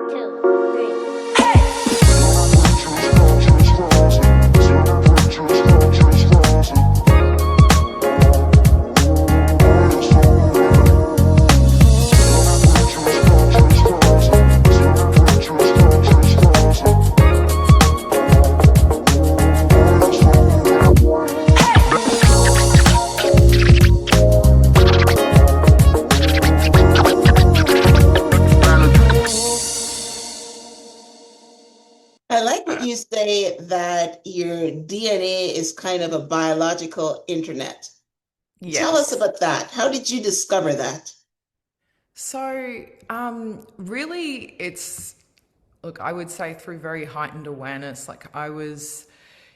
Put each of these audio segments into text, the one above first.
two, three. I like what you say that your DNA is kind of a biological internet. Tell us Yes. about that. How did you discover that? Really, look, I would say through very heightened awareness. Like, I was,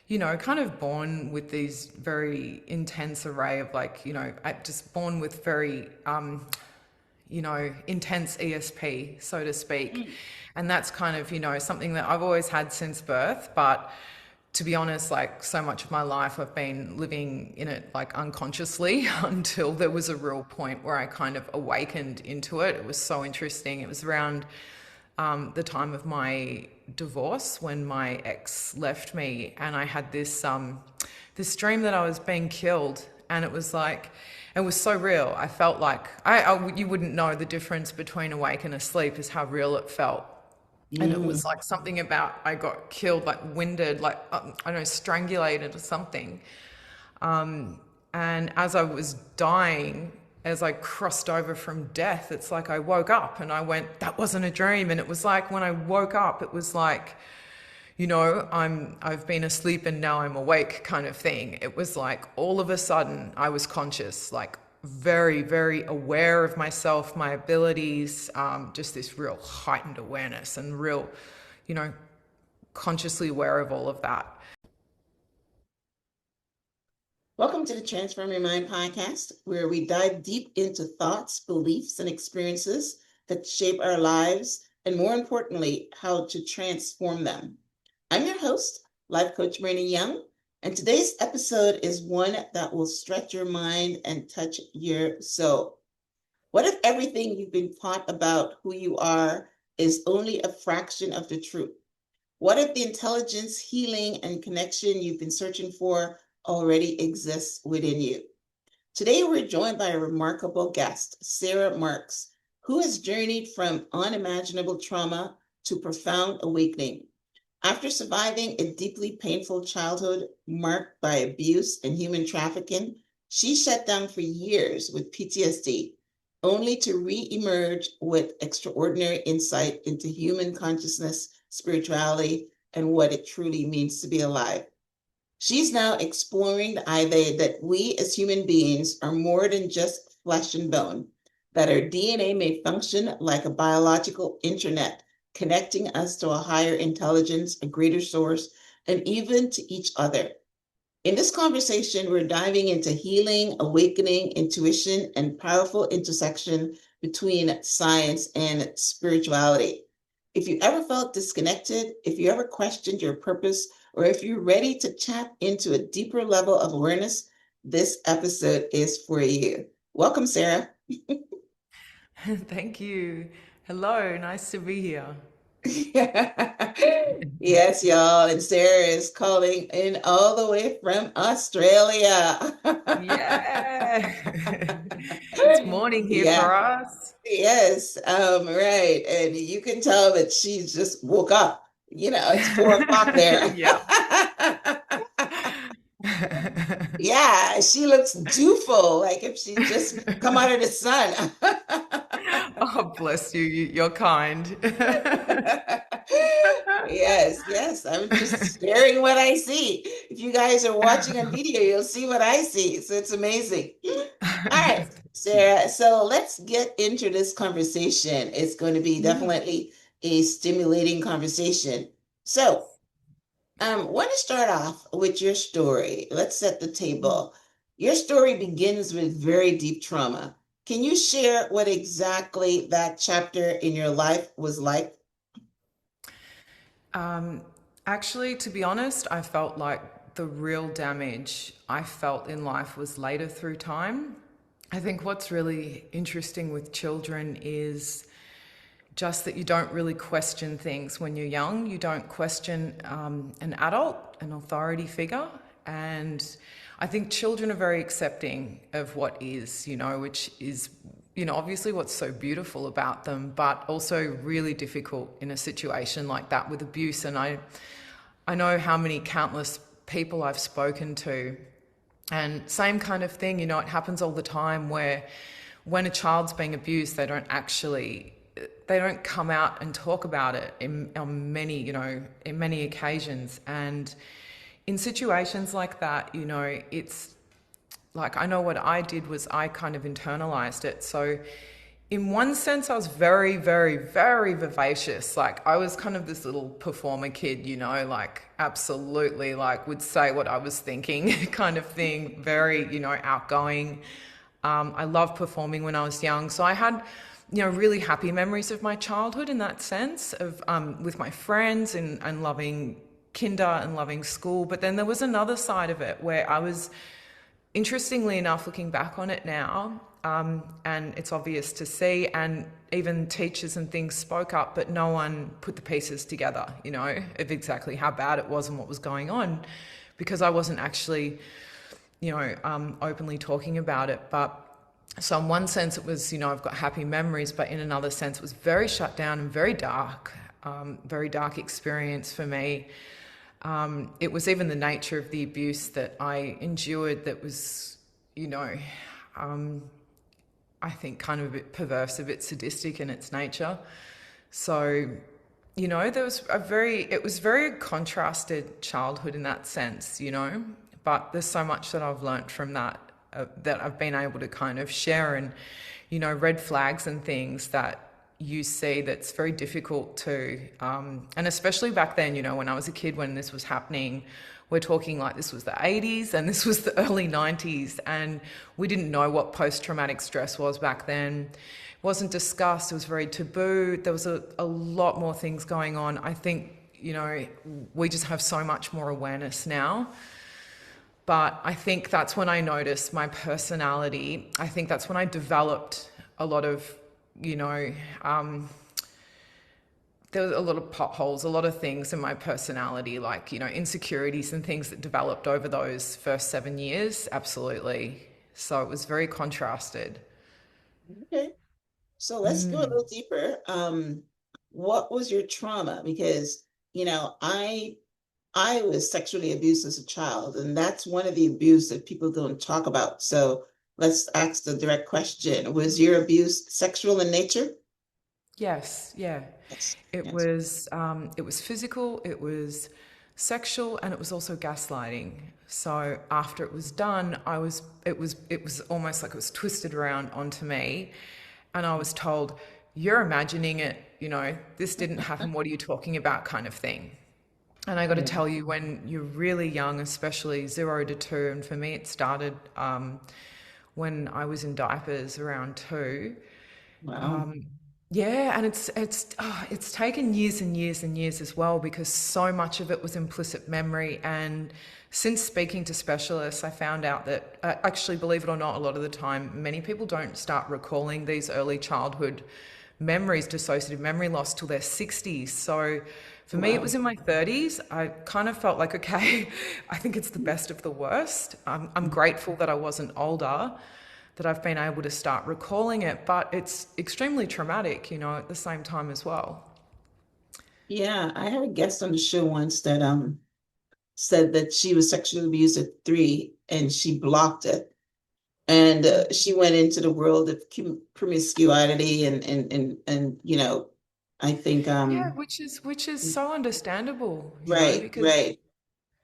kind of born with these very intense array of, like, I just born with very, intense ESP, so to speak. Mm. And that's kind of, something that I've always had since birth. But to be honest, like, so much of my life, I've been living in it like unconsciously until there was a real point where I kind of awakened into it. It was so interesting. It was around the time of my divorce when my ex left me, and I had this dream that I was being killed, and it was like, it was so real. I felt like you wouldn't know the difference between awake and asleep is how real it felt. And it Mm. was like something about I got killed, like winded, like I don't know, strangulated or something. And as I was dying, as I crossed over from death, it's like I woke up and I went, that wasn't a dream. And it was like when I woke up, it was like, I've been asleep and now I'm awake kind of thing. It was like all of a sudden I was conscious, like very, very aware of myself, my abilities, just this real heightened awareness and real, you know, consciously aware of all of that. Welcome to the Transform Your Mind podcast, where we dive deep into thoughts, beliefs, and experiences that shape our lives, and more importantly, how to transform them. I'm your host, Life Coach Myrna Young, and today's episode is one that will stretch your mind and touch your soul. What if everything you've been taught about who you are is only a fraction of the truth? What if the intelligence, healing, and connection you've been searching for already exists within you? Today, we're joined by a remarkable guest, Sarah Marks, who has journeyed from unimaginable trauma to profound awakening. After surviving a deeply painful childhood marked by abuse and human trafficking, she shut down for years with PTSD, only to re-emerge with extraordinary insight into human consciousness, spirituality, and what it truly means to be alive. She's now exploring the idea that we as human beings are more than just flesh and bone, that our DNA may function like a biological internet, connecting us to a higher intelligence, a greater source, and even to each other. In this conversation, we're diving into healing, awakening, intuition, and powerful intersection between science and spirituality. If you ever felt disconnected, if you ever questioned your purpose, or if you're ready to tap into a deeper level of awareness, this episode is for you. Welcome, Sarah. Thank you. Hello, nice to be here. Yes, y'all. And Sarah is calling in all the way from Australia. Yeah. It's morning here Yeah, for us. yes, right. And you can tell that she just woke up. It's 4 o'clock there. Yeah. Yeah, she looks dewful, like if she just come out of the sun. Oh, bless you. You're kind. Yes, yes. I'm just sharing what I see. If you guys are watching on video, you'll see what I see. So it's amazing. All right, Sarah. So let's get into this conversation. It's going to be Mm. definitely a stimulating conversation. So, want to start off with your story. Let's set the table. Your story begins with very deep trauma. Can you share what exactly that chapter in your life was like? Um, Actually, to be honest, I felt like the real damage I felt in life was later through time. I think what's really interesting with children is just that you don't really question things when you're young. You don't question an adult, an authority figure. And I think children are very accepting of what is, which is, obviously what's so beautiful about them, but also really difficult in a situation like that with abuse. And I know how many countless people I've spoken to, and same kind of thing, it happens all the time where when a child's being abused, they don't come out and talk about it on many, in many occasions. And in situations like that, it's like, I know what I did was I kind of internalized it. So in one sense, I was very, very, very vivacious. Like, I was kind of this little performer kid, like absolutely, like, would say what I was thinking kind of thing. Very, outgoing. I loved performing when I was young. So I had, really happy memories of my childhood in that sense of with my friends and loving kinder and loving school. But then there was another side of it where I was, interestingly enough, looking back on it now, and it's obvious to see, and even teachers and things spoke up, but no one put the pieces together, of exactly how bad it was and what was going on, because I wasn't actually, openly talking about it. But so in one sense it was, I've got happy memories, but in another sense it was very shut down and very dark experience for me. It was even the nature of the abuse that I endured that was, I think kind of a bit perverse, a bit sadistic in its nature. So, there was it was very contrasted childhood in that sense, but there's so much that I've learnt from that, that I've been able to kind of share, and, red flags and things that you see that's very difficult to, and especially back then, when I was a kid, when this was happening, we're talking like this was the 80s and this was the early 90s, and we didn't know what post-traumatic stress was back then. It wasn't discussed. It was very taboo. There was a lot more things going on. I think, we just have so much more awareness now. But I think that's when I noticed my personality. I think that's when I developed a lot of, there was a lot of potholes, a lot of things in my personality, like, insecurities and things that developed over those first 7 years. Absolutely. So it was very contrasted. Okay. So let's go a little deeper. What was your trauma? Because, I was sexually abused as a child, and that's one of the abuse that people don't talk about. So let's ask the direct question. Was your abuse sexual in nature? Yes, yeah. Yes. It Yes. was physical, it was sexual, and it was also gaslighting. So after it was done, it was almost like it was twisted around onto me, and I was told, "You're imagining it, this didn't happen. What are you talking about?" kind of thing. And I got to Yeah. tell you, when you're really young, especially 0 to 2, and for me it started when I was in diapers around 2. Wow. Yeah, and it's taken years and years and years as well, because so much of it was implicit memory. And since speaking to specialists, I found out that, actually, believe it or not, a lot of the time, many people don't start recalling these early childhood memories, dissociative memory loss, till their 60s. So for me, it Wow. was in my 30s. I kind of felt like, okay, I think it's the best of the worst. I'm grateful that I wasn't older, that I've been able to start recalling it, but it's extremely traumatic, at the same time as well. Yeah, I had a guest on the show once that said that she was sexually abused at 3 and she blocked it. And she went into the world of promiscuity and I think Yeah, which is so understandable, right, because right.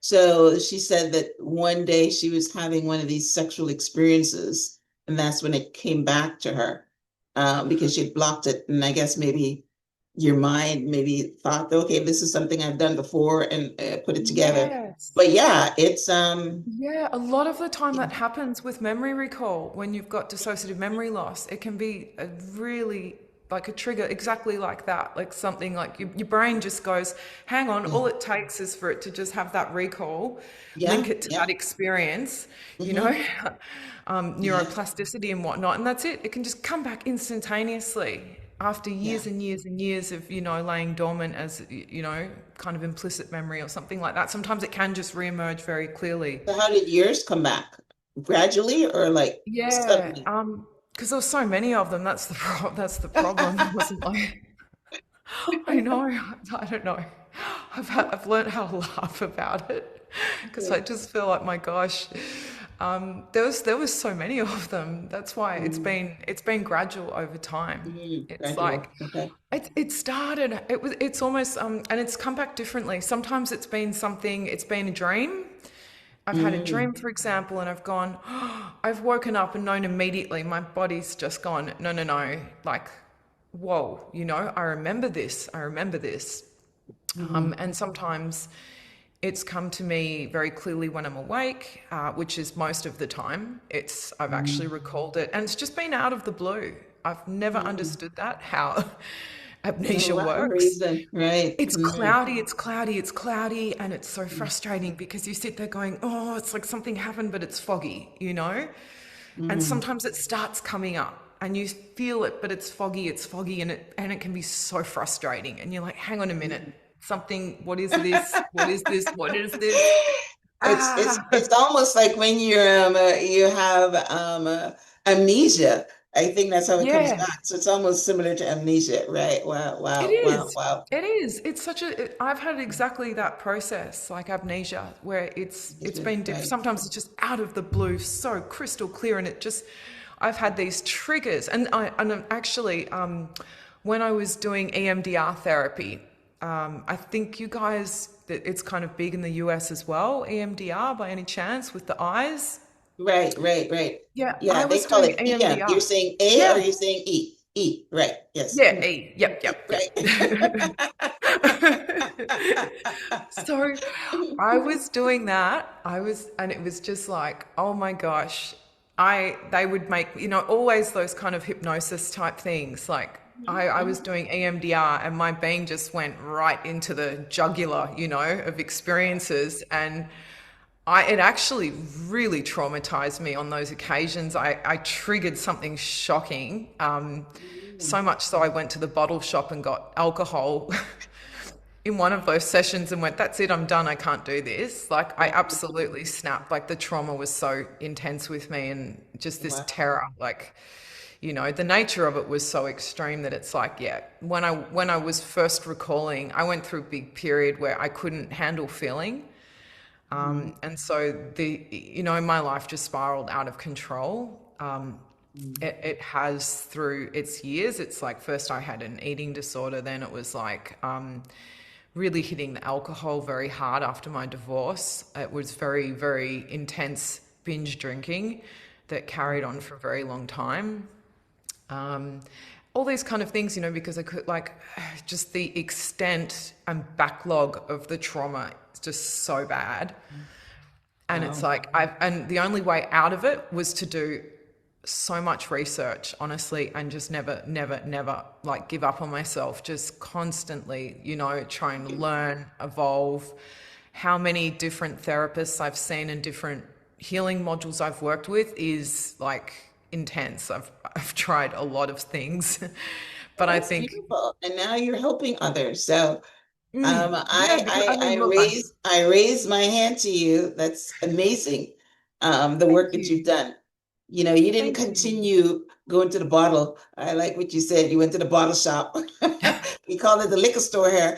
So she said that one day she was having one of these sexual experiences, and that's when it came back to her, because she had blocked it. And I guess maybe your mind maybe thought, okay, this is something I've done before, and put it together. yes. But yeah, it's Yeah, a lot of the time that happens with memory recall when you've got dissociative memory loss. It can be a really, like, a trigger exactly like that, like something like your brain just goes, hang on, yeah, all it takes is for it to just have that recall, link yeah, it to yeah, that experience, you know, hmm yeah, neuroplasticity and whatnot, and that's it. It can just come back instantaneously. after Yeah. years and years and years of, laying dormant as, kind of implicit memory or something like that. Sometimes it can just reemerge very clearly. So how did yours come back? Gradually or like Yeah, suddenly? because there were so many of them. That's the problem. It wasn't like I know. I don't know. I've learned how to laugh about it because I just feel like my gosh, there was so many of them. That's why Mm, it's been gradual over time. It's like gradual. Okay. it started. It's almost and it's come back differently. Sometimes it's been something. It's been a dream. I've had a Mm, dream, for example, and I've gone. I've woken up and known immediately. My body's just gone. No, no, no. Like whoa, I remember this. I remember this. mm, And sometimes it's come to me very clearly when I'm awake, which is most of the time. I've actually mm, recalled it, and it's just been out of the blue. I've never mm. understood that how For amnesia what works. reason? Right. It's Mm, cloudy, it's cloudy, it's cloudy, and it's so mm, frustrating because you sit there going, "Oh, it's like something happened, but it's foggy." And mm, sometimes it starts coming up and you feel it, but it's foggy, and it can be so frustrating. And you're like, hang on a minute, mm. something, what is this? What is this? What is this? It's Ah, almost like when you have amnesia. I think that's how it comes yeah, back. So it's almost similar to amnesia, right? Wow, it wow, wow, is. wow. It is. It's such I've had exactly that process, like amnesia, where it's Amnesia, been right. sometimes it's just out of the blue, so crystal clear, and I've had these triggers, and actually, when I was doing EMDR therapy, I think you guys, it's kind of big in the US as well, EMDR by any chance with the eyes? Right, right, right. Yeah, Yeah, I they was call doing it EM. You're EMDR. saying A or Yeah, you're saying E? E, right. Yes. yeah, Mm, E. Yep, E, yep, right. yep. So I was doing that. And it was just like, oh my gosh, they would make, always those kind of hypnosis type things. Like I was Mhm. doing EMDR and my being just went right into the jugular, of experiences. And it actually really traumatized me on those occasions. I triggered something shocking, so Mm. much so I went to the bottle shop and got alcohol in one of those sessions and went, that's it, I'm done, I can't do this. Like, I Right. absolutely snapped. Like, the trauma was so intense with me and just this Wow. terror. Like, the nature of it was so extreme that it's like, yeah, when I was first recalling, I went through a big period where I couldn't handle feeling. Mm, And so my life just spiraled out of control. mm, It has through its years. It's like first I had an eating disorder, then it was like really hitting the alcohol very hard after my divorce. It was very, very intense binge drinking that carried on for a very long time. Um, all these kind of things, because I could like just the extent and backlog of the trauma is just so bad. mm. And it's Wow. like and the only way out of it was to do so much research, honestly, and just never, never, never like give up on myself. Just constantly, trying to learn, evolve. How many different therapists I've seen and different healing modules I've worked with is like intense. I've tried a lot of things, Well, but I that's think beautiful. And now you're helping others. So yeah, because I mean, look, I raise my hand to you. That's amazing. The thank work that you've you, done. You didn't thank you. continue going to the bottle. I like what you said. You went to the bottle shop. We call it the liquor store here.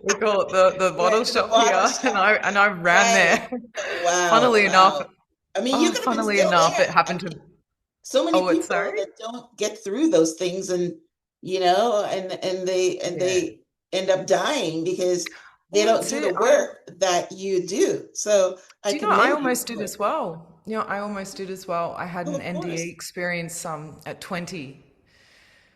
We call it the You bottle went to the shop bottle here, and shop. I ran Right. there. Wow. Funnily enough, Wow. I mean, you could have been funnily still enough, it there. I happened to. mean, so many Oh, it's people sorry. that don't get through those things and Yeah. they end up dying because they Well, don't that's do the it. work that you do. So I Do you know, I commend you almost did for it. as well. I almost did as well. I had Oh, an of NDE course. experience at 20.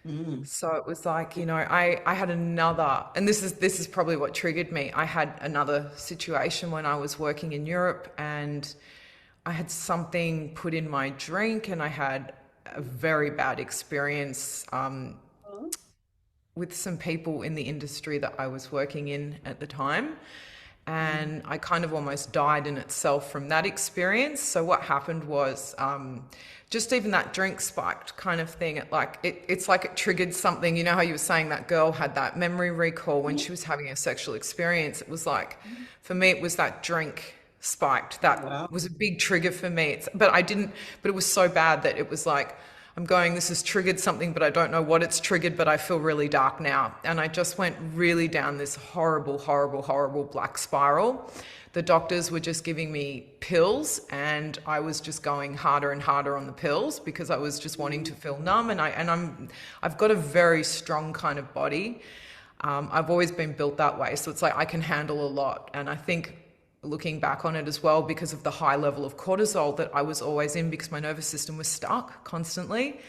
Mm, So it was like, I had another, and this is probably what triggered me. I had another situation when I was working in Europe and I had something put in my drink and I had a very bad experience with some people in the industry that I was working in at the time. Mm, and I kind of almost died in itself from that experience. So what happened was just even that drink spiked kind of thing. It's like it triggered something. You know how you were saying that girl had that memory recall when mhm, she was having a sexual experience. It was like, mhm. for me, it was that drink spiked. Oh, That wow. was a big trigger for me. But I didn't. But it was so bad that it was like, I'm going, this has triggered something, but I don't know what it's triggered, but I feel really dark now. And I just went really down this horrible, horrible, horrible black spiral. The doctors were just giving me pills, and I was just going harder and harder on the pills because I was just wanting to feel numb. I've got a very strong kind of body. I've always been built that way. So it's like I can handle a lot. And I think looking back on it as well, because of the high level of cortisol that I was always in, because my nervous system was stuck constantly.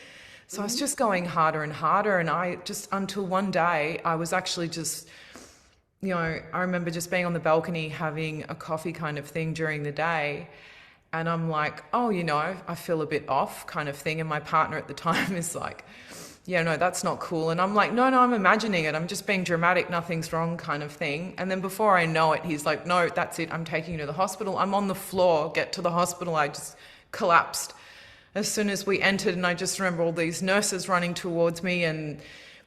So I was Mhm. just going harder and harder. And I just, until one day, I was actually just, I remember just being on the balcony having a coffee kind of thing during the day. And I'm like, oh, I feel a bit off kind of thing. And my partner at the time is like, yeah, no, that's not cool. And I'm like, no, no, I'm imagining it. I'm just being dramatic. Nothing's wrong kind of thing. And then before I know it, he's like, no, that's it. I'm taking you to the hospital. I'm on the floor. Get to the hospital. I just collapsed as soon as we entered. And I just remember all these nurses running towards me and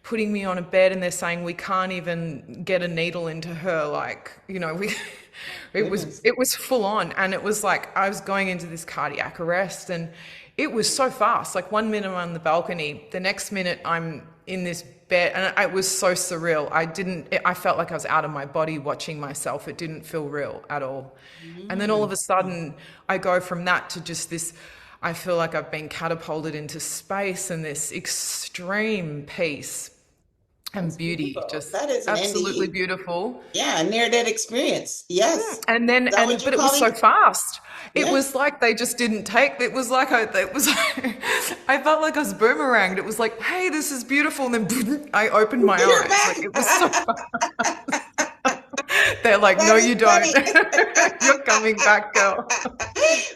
putting me on a bed, and they're saying we can't even get a needle into her. Like, we it was Goodness. it was full on, and it was like I was going into this cardiac arrest, and it was so fast. Like 1 minute I'm on the balcony, the next minute I'm in this bed, and it was so surreal. I felt like I was out of my body watching myself. It didn't feel real at all. And then all of Mm. a sudden I go from that to just this, I feel like I've been catapulted into space and this extreme peace and That's beauty, beautiful. just That is an absolutely NDE. beautiful. Yeah, a near-death experience. Yes. And then, Is that what but you're it was calling so it? fast. It Yeah. was like they just didn't take. It was like I felt like I was boomeranged. It was like, hey, this is beautiful, and then I opened my You're eyes. back. Like it was so. They're like, no, That is you don't. funny. You're coming back, girl.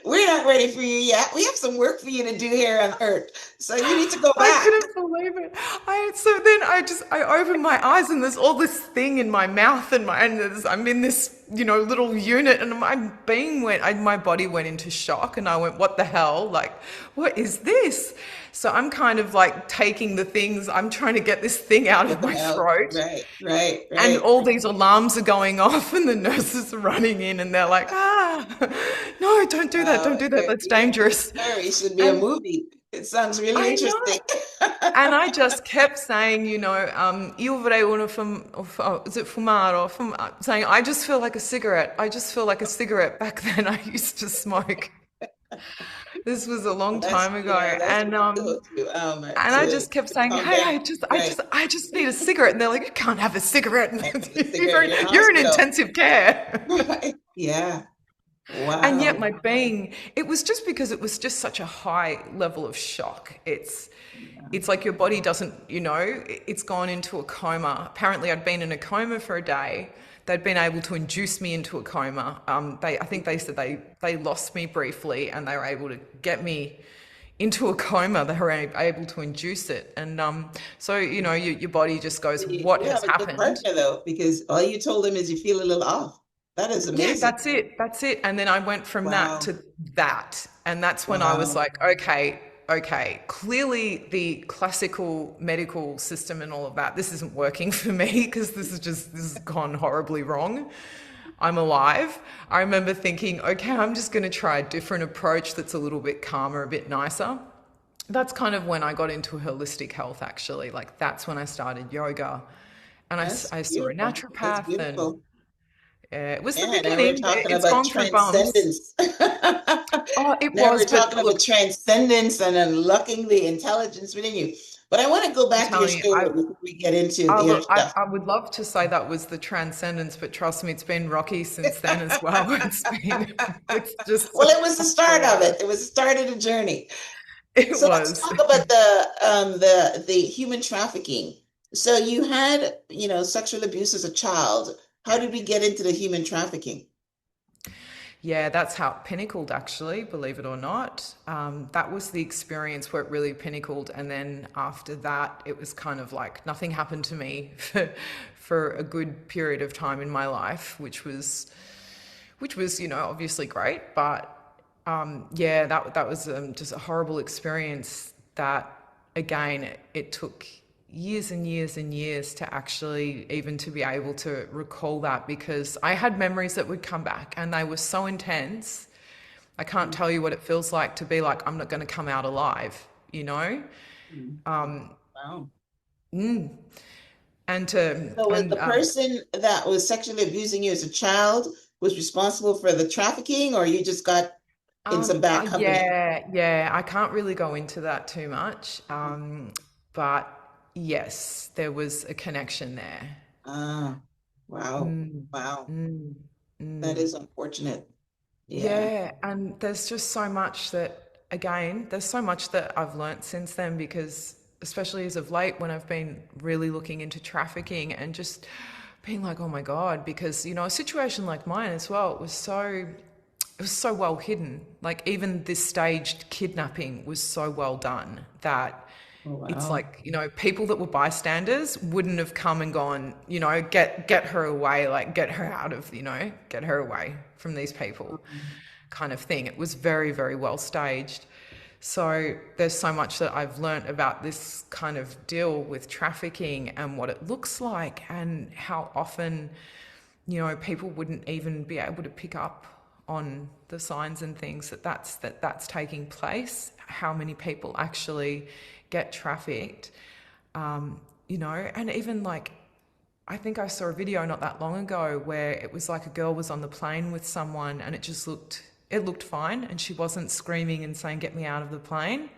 We're not ready for you yet. We have some work for you to do here on Earth. So you need to go I back. couldn't believe it. So then I opened my eyes, and there's all this thing in my mouth, I'm in this little unit, and my body went into shock, and I went, what the hell, like, what is this? So I'm kind of like taking the things, I'm trying to get this thing out of Get my them out. throat, Right, right, and right. all these alarms are going off, and the nurses are running in, and they're like, no, don't do that, that's Your dangerous. story should be a And movie. It sounds really I know. interesting. And I just kept saying, io vorrei uno is it fumare or saying, I just feel like a cigarette. I just feel like a cigarette. Back then, I used to smoke. This was a long time ago, That's what you go through. and I just kept To saying, calm hey, down. Right. I just need a cigarette. And they're like, you can't have a cigarette. Can't have a cigarette in your You're in hospital. intensive care. Right. Yeah. And yet Wow. my being, it was just because it was just such a high level of shock. It's like your body doesn't, it's gone into a coma. Apparently I'd been in a coma for a day. They'd been able to induce me into a coma. I think they said they lost me briefly, and they were able to get me into a coma. They were able to induce it. And so, your body just goes, what You has have a good happened? partner though, because all you told him is you feel a little off. That is Yeah, amazing. that's it. That's it. And then I went from that Wow. to that. And that's when I was Wow. like, okay, okay, clearly the classical medical system and all of that, this isn't working for me, because this has gone horribly wrong. I'm alive. I remember thinking, okay, I'm just going to try a different approach that's a little bit calmer, a bit nicer. That's kind of when I got into holistic health, actually. Like, that's when I started yoga. And That's I saw a beautiful. That's naturopath, and beautiful. it was the Yeah, now we're beginning. talking It's about gone through bumps. transcendence. Oh, it Now we're was, but talking about look, transcendence and unlocking the intelligence within you. But I want to go I'm back to your telling you, story before we get into I the other look, stuff. I would love to say that was the transcendence, but trust me, it's been rocky since then as well. It's just Well, so it was the tough for start of life. it. It was the start of the journey. It So let's was. talk about the human trafficking. So you had, sexual abuse as a child. How did we get into the human trafficking? Yeah, that's how it pinnacled, actually, believe it or not. That was the experience where it really pinnacled. And then after that, it was kind of like nothing happened to me for a good period of time in my life, which was, obviously great. But yeah, that was just a horrible experience that, again, it took years and years and years to actually even to be able to recall that, because I had memories that would come back and they were so intense. I can't tell you what it feels like to be like, I'm not going to come out alive, you know? Mhm. Wow. And to, So was and the person that was sexually abusing you as a child was responsible for the trafficking, or you just got in some bad company? yeah, I can't really go into that too much. But yes, there was a connection there. Ah, wow. Wow. That is unfortunate. Yeah. Yeah, and there's just so much that, again, there's so much that I've learnt since then, because especially as of late when I've been really looking into trafficking and just being like, oh my God, because, a situation like mine as well, it was so well hidden. Like, even this staged kidnapping was so well done that Oh, it's wow. like, people that were bystanders wouldn't have come and gone, get her away, like get her out of, get her away from these people, kind of thing. It was very, very well staged. So there's so much that I've learnt about this kind of deal with trafficking and what it looks like, and how often, people wouldn't even be able to pick up on the signs and things that's taking place. How many people actually get trafficked, and even like, I think I saw a video not that long ago where it was like a girl was on the plane with someone and it looked fine, and she wasn't screaming and saying, "Get me out of the plane."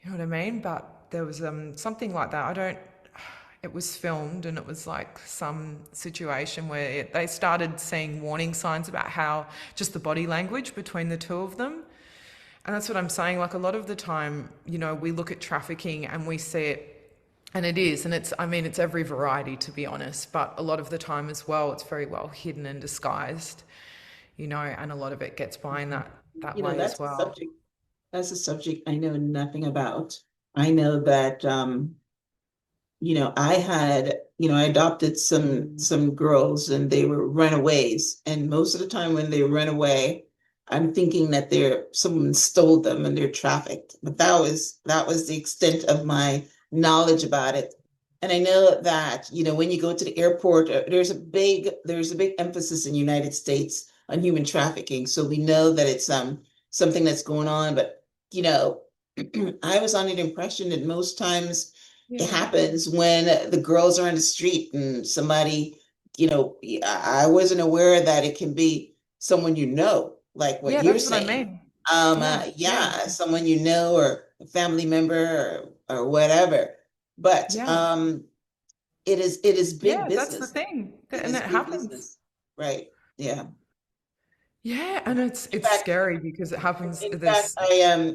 You know what I mean? But there was something like that. I don't. It was filmed, and it was like some situation where they started seeing warning signs about how just the body language between the two of them. And that's what I'm saying. Like, a lot of the time, we look at trafficking and we see it, and it is, and I mean, it's every variety, to be honest. But a lot of the time as well, it's very well hidden and disguised, and a lot of it gets by in that way as That's a well. subject. That's a subject I know nothing about. I know that I adopted some girls and they were runaways. And most of the time when they run away, I'm thinking that someone stole them and they're trafficked. But that was the extent of my knowledge about it. And I know that, when you go to the airport, there's a big emphasis in the United States on human trafficking. So we know that it's something that's going on. But, you know, I was under the impression that most times it Yeah. happens when the girls are in the street and somebody, I wasn't aware that it can be someone like what Yeah, you're that's what I saying. mean. Yeah, yeah, Yeah, someone or a family member or whatever. But yeah, it is big yeah. That's the business. thing, It and is it big happens. business. Right. Yeah. Yeah, and it's In it's fact, scary because it happens. In fact, This.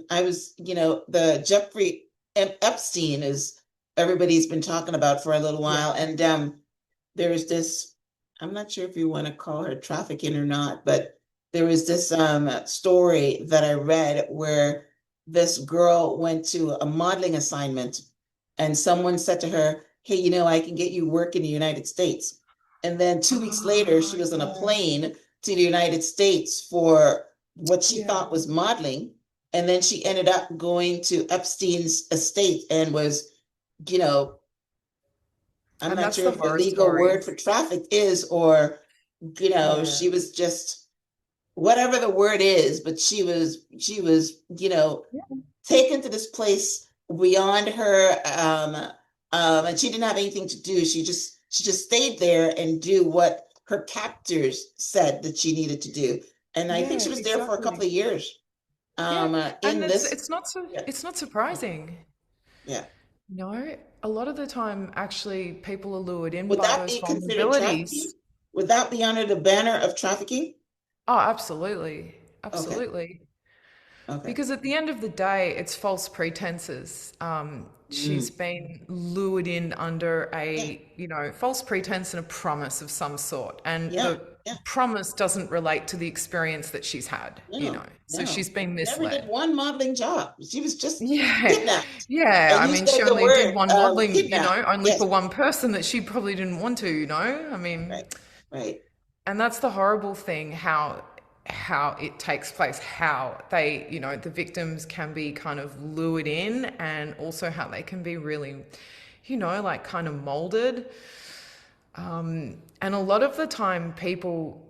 I was, the Jeffrey Epstein is everybody's been talking about for a little Yeah. while, and there's this. I'm not sure if you want to call her trafficking or not, but there was this story that I read where this girl went to a modeling assignment, and someone said to her, "Hey, I can get you work in the United States." And then 2 weeks later, she Oh, was on a yeah, plane to the United States for what she yeah, thought was modeling. And then she ended up going to Epstein's estate and was, you know, I'm and not that's sure the if the horror legal word for stories. traffic is, or, Yeah, she was just whatever the word is, but she was, yeah, taken to this place beyond her, and she didn't have anything to do. She just stayed there and do what her captors said that she needed to do. And I think she yeah, was there for a couple exactly. of years. Yeah, and In it's this, it's not so yeah, it's not surprising. yeah. No, a lot of the time, actually, people are lured in Would by that those be considered vulnerabilities. trafficking? Would that be under the banner of trafficking? Oh, absolutely, Okay. absolutely. Okay. Because at the end of the day, it's false pretenses. She's Mm. been lured in under Yeah. a, false pretense and a promise of some sort. And Yeah. the Yeah. promise doesn't relate to the experience that she's had. No. So No. she's been Never did misled. one modeling job. She was just Yeah. kidnapped. Yeah. And I you mean, she said the only did word one modeling, kidnapped. only Yes. for one person that she probably didn't want to. I mean, Right. Right. and that's the horrible thing, how it takes place, how they, the victims can be kind of lured in, and also how they can be really, like kind of molded. And a lot of the time people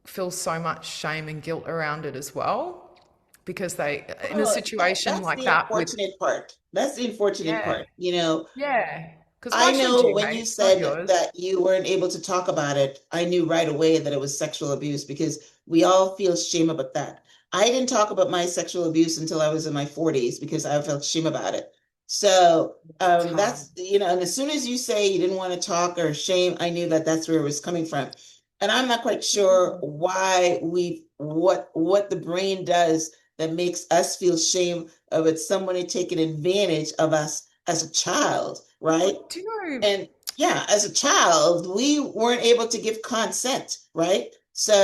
feel so much shame and guilt around it as well, because they, in a Well, situation that's like the that with, unfortunate part. That's the unfortunate yeah, part. You know, yeah, because why I should know you, when you hey, it's not said yours. that you weren't able to talk about it, I knew right away that it was sexual abuse because we all feel shame about that. I didn't talk about my sexual abuse until I was in my 40s because I felt shame about it. So It's hard. that's, and as soon as you say you didn't want to talk or shame, I knew that that's where it was coming from. And I'm not quite sure why what the brain does that makes us feel shame of it, someone had taken advantage of us as a child, right? But do you know, And yeah, as a child, we weren't able to give consent, right?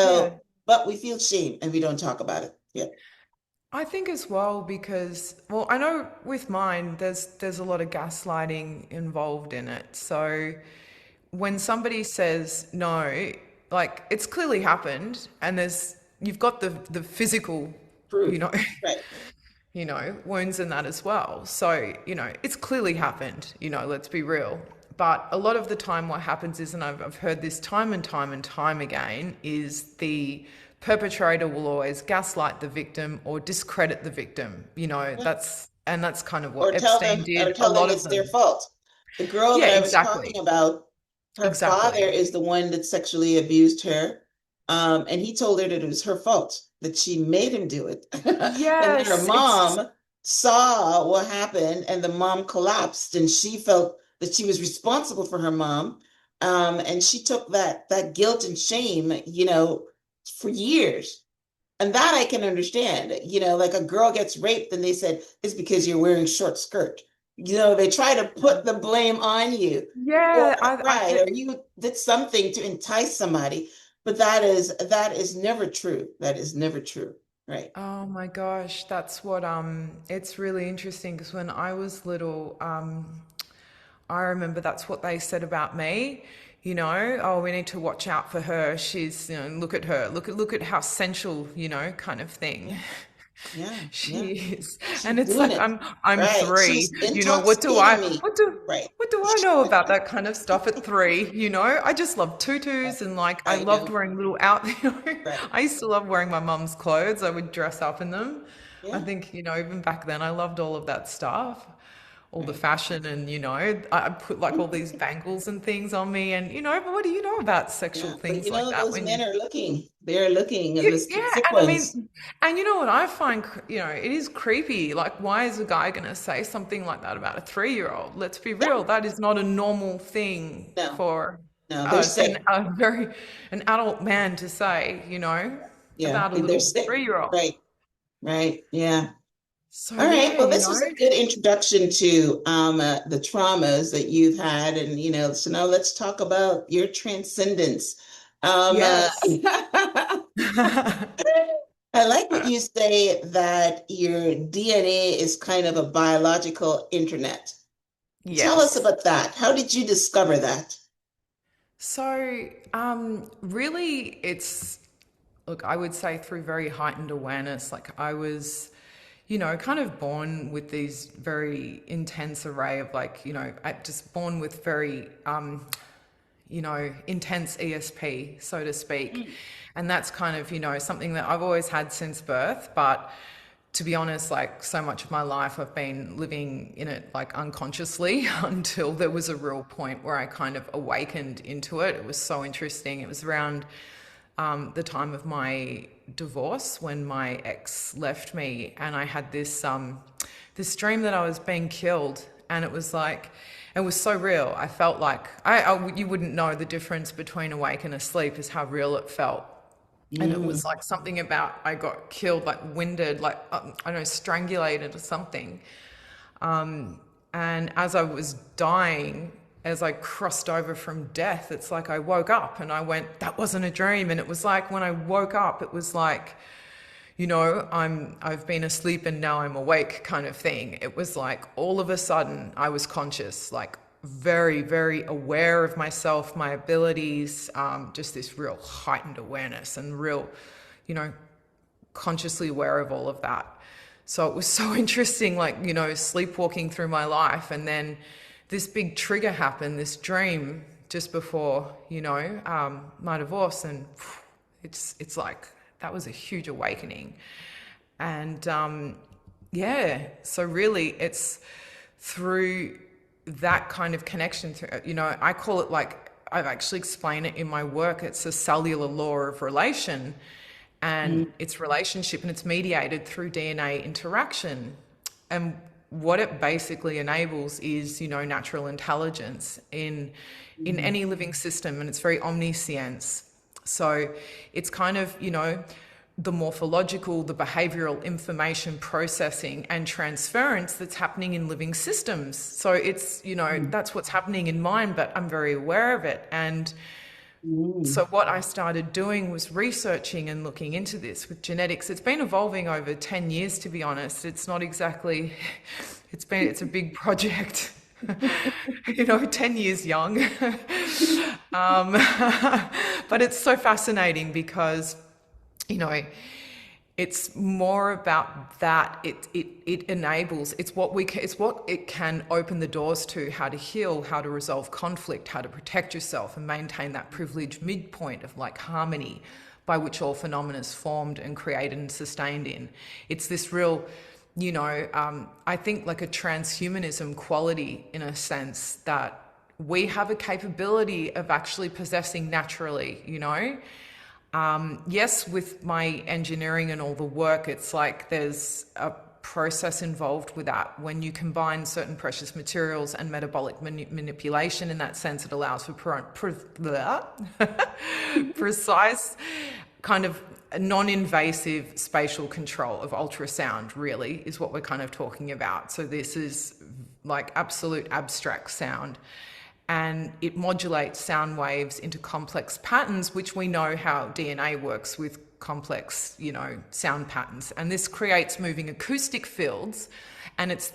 yeah. So, but we feel shame and we don't talk about it. Yeah. I think as well because, well, I know with mine there's a lot of gaslighting involved in it. So when somebody says no, like it's clearly happened, and you've got the physical, you Proof. know, Right. wounds in that as well. So, it's clearly happened, let's be real. But a lot of the time, what happens is, and I've heard this time and time and time again, is the perpetrator will always gaslight the victim or discredit the victim. Yeah. That's kind of what Or tell Epstein them or did, a tell them lot of it's their them. fault. The girl Yeah, that I was talking exactly. about, her father Exactly. is the one that sexually abused her. And he told her that it was her fault, that she made him do it. And then her Yes, it's mom saw what happened and the mom collapsed and she felt that she was responsible for her mom. And she took that guilt and shame, for years. And that I can understand. Like a girl gets raped and they said, it's because you're wearing short skirt. They try to put the blame on you. Or yeah, right, or you did something to entice somebody. But that is never true. That is never true. Right. oh my gosh, that's what it's really interesting because when I was little, I remember that's what they said about me. Oh, we need to watch out for her. She's, look at her. Look at how sensual, kind of thing. Yeah. Yeah. Yeah. She is. And She's it's doing like it. I'm Right. three. She's What do I intoxicating me. Right. what do I know about that kind of stuff at 3? I just love tutus and like I I loved know. wearing little out. Right. I used to love wearing my mum's clothes. I would dress up in them. I Yeah. think, even back then I loved all of that stuff, all the Right. fashion, and I put like all these bangles and things on me, and but what do you know about sexual Yeah. But things like that those when men you, are looking. They're looking at yeah, the yeah, sick and I ones. mean, and you know what I find, it is creepy. Like, why is a guy going to say something like that about a 3-year-old? Let's be Yeah. real, that is not a normal thing No. for No, they're sick. an adult man to say, Yeah, about a they're little sick. 3-year-old. Right, right. Yeah. So All right. yeah, Well, this was a good introduction to the traumas that you've had, and so now let's talk about your transcendence. yes, I like what you say that your DNA is kind of a biological internet. Tell us yes. about that. How did you discover that? So, really, look, I would say through very heightened awareness. Like, I was, kind of born with these very intense array of, like, I just born with very, intense ESP, so to speak. Mm. And that's kind of, something that I've always had since birth. But to be honest, like so much of my life, I've been living in it like unconsciously until there was a real point where I kind of awakened into it. It was so interesting. It was around the time of my divorce when my ex left me, and I had this dream that I was being killed, and it was like it was so real. I felt like you wouldn't know the difference between awake and asleep is how real it felt. And it Mm. was like something about I got killed, like winded, like I don't know, strangulated or something. And as I was dying, as I crossed over from death, it's like I woke up and I went, that wasn't a dream. And it was like when I woke up, it was like, I've been asleep and now I'm awake kind of thing. It was like all of a sudden I was conscious, like very, very aware of myself, my abilities, just this real heightened awareness and real, you know, consciously aware of all of that. So it was so interesting, like, sleepwalking through my life. And then this big trigger happened, this dream just before, my divorce. And it's like, that was a huge awakening. And yeah, so really it's through that kind of connection, I call it like, I've actually explained it in my work. It's a cellular law of relation, and Mm. it's relationship, and it's mediated through DNA interaction. And what it basically enables is, natural intelligence in Mm. any living system, and it's very omniscience. So it's kind of, the morphological, the behavioral information processing and transference that's happening in living systems. So it's, Mm. that's what's happening in mine, but I'm very aware of it. And Mm. so what I started doing was researching and looking into this with genetics. It's been evolving over 10 years, to be honest. It's not exactly, it's a big project. 10 years young. um, but it's so fascinating because, you know, it's more about that. It enables, it's what it can open the doors to, how to heal, how to resolve conflict, how to protect yourself and maintain that privileged midpoint of like harmony by which all phenomena is formed and created and sustained in. It's this real, I think like a transhumanism quality, in a sense, that we have a capability of actually possessing naturally, Yes, with my engineering and all the work, it's like there's a process involved with that. When you combine certain precious materials and metabolic manipulation, in that sense, it allows for precise kind of non-invasive spatial control of ultrasound, really, is what we're kind of talking about. So this is like absolute abstract sound. And it modulates sound waves into complex patterns, which we know how DNA works with complex, sound patterns. And this creates moving acoustic fields. And it's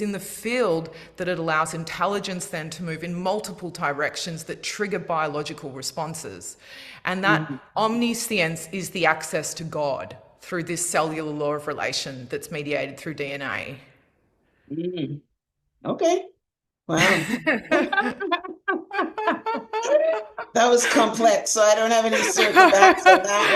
in the field that it allows intelligence then to move in multiple directions that trigger biological responses. And that Mm. omniscience is the access to God through this cellular law of relation that's mediated through DNA. Mm. Okay. Wow. That was complex, so I don't have any circle backs on that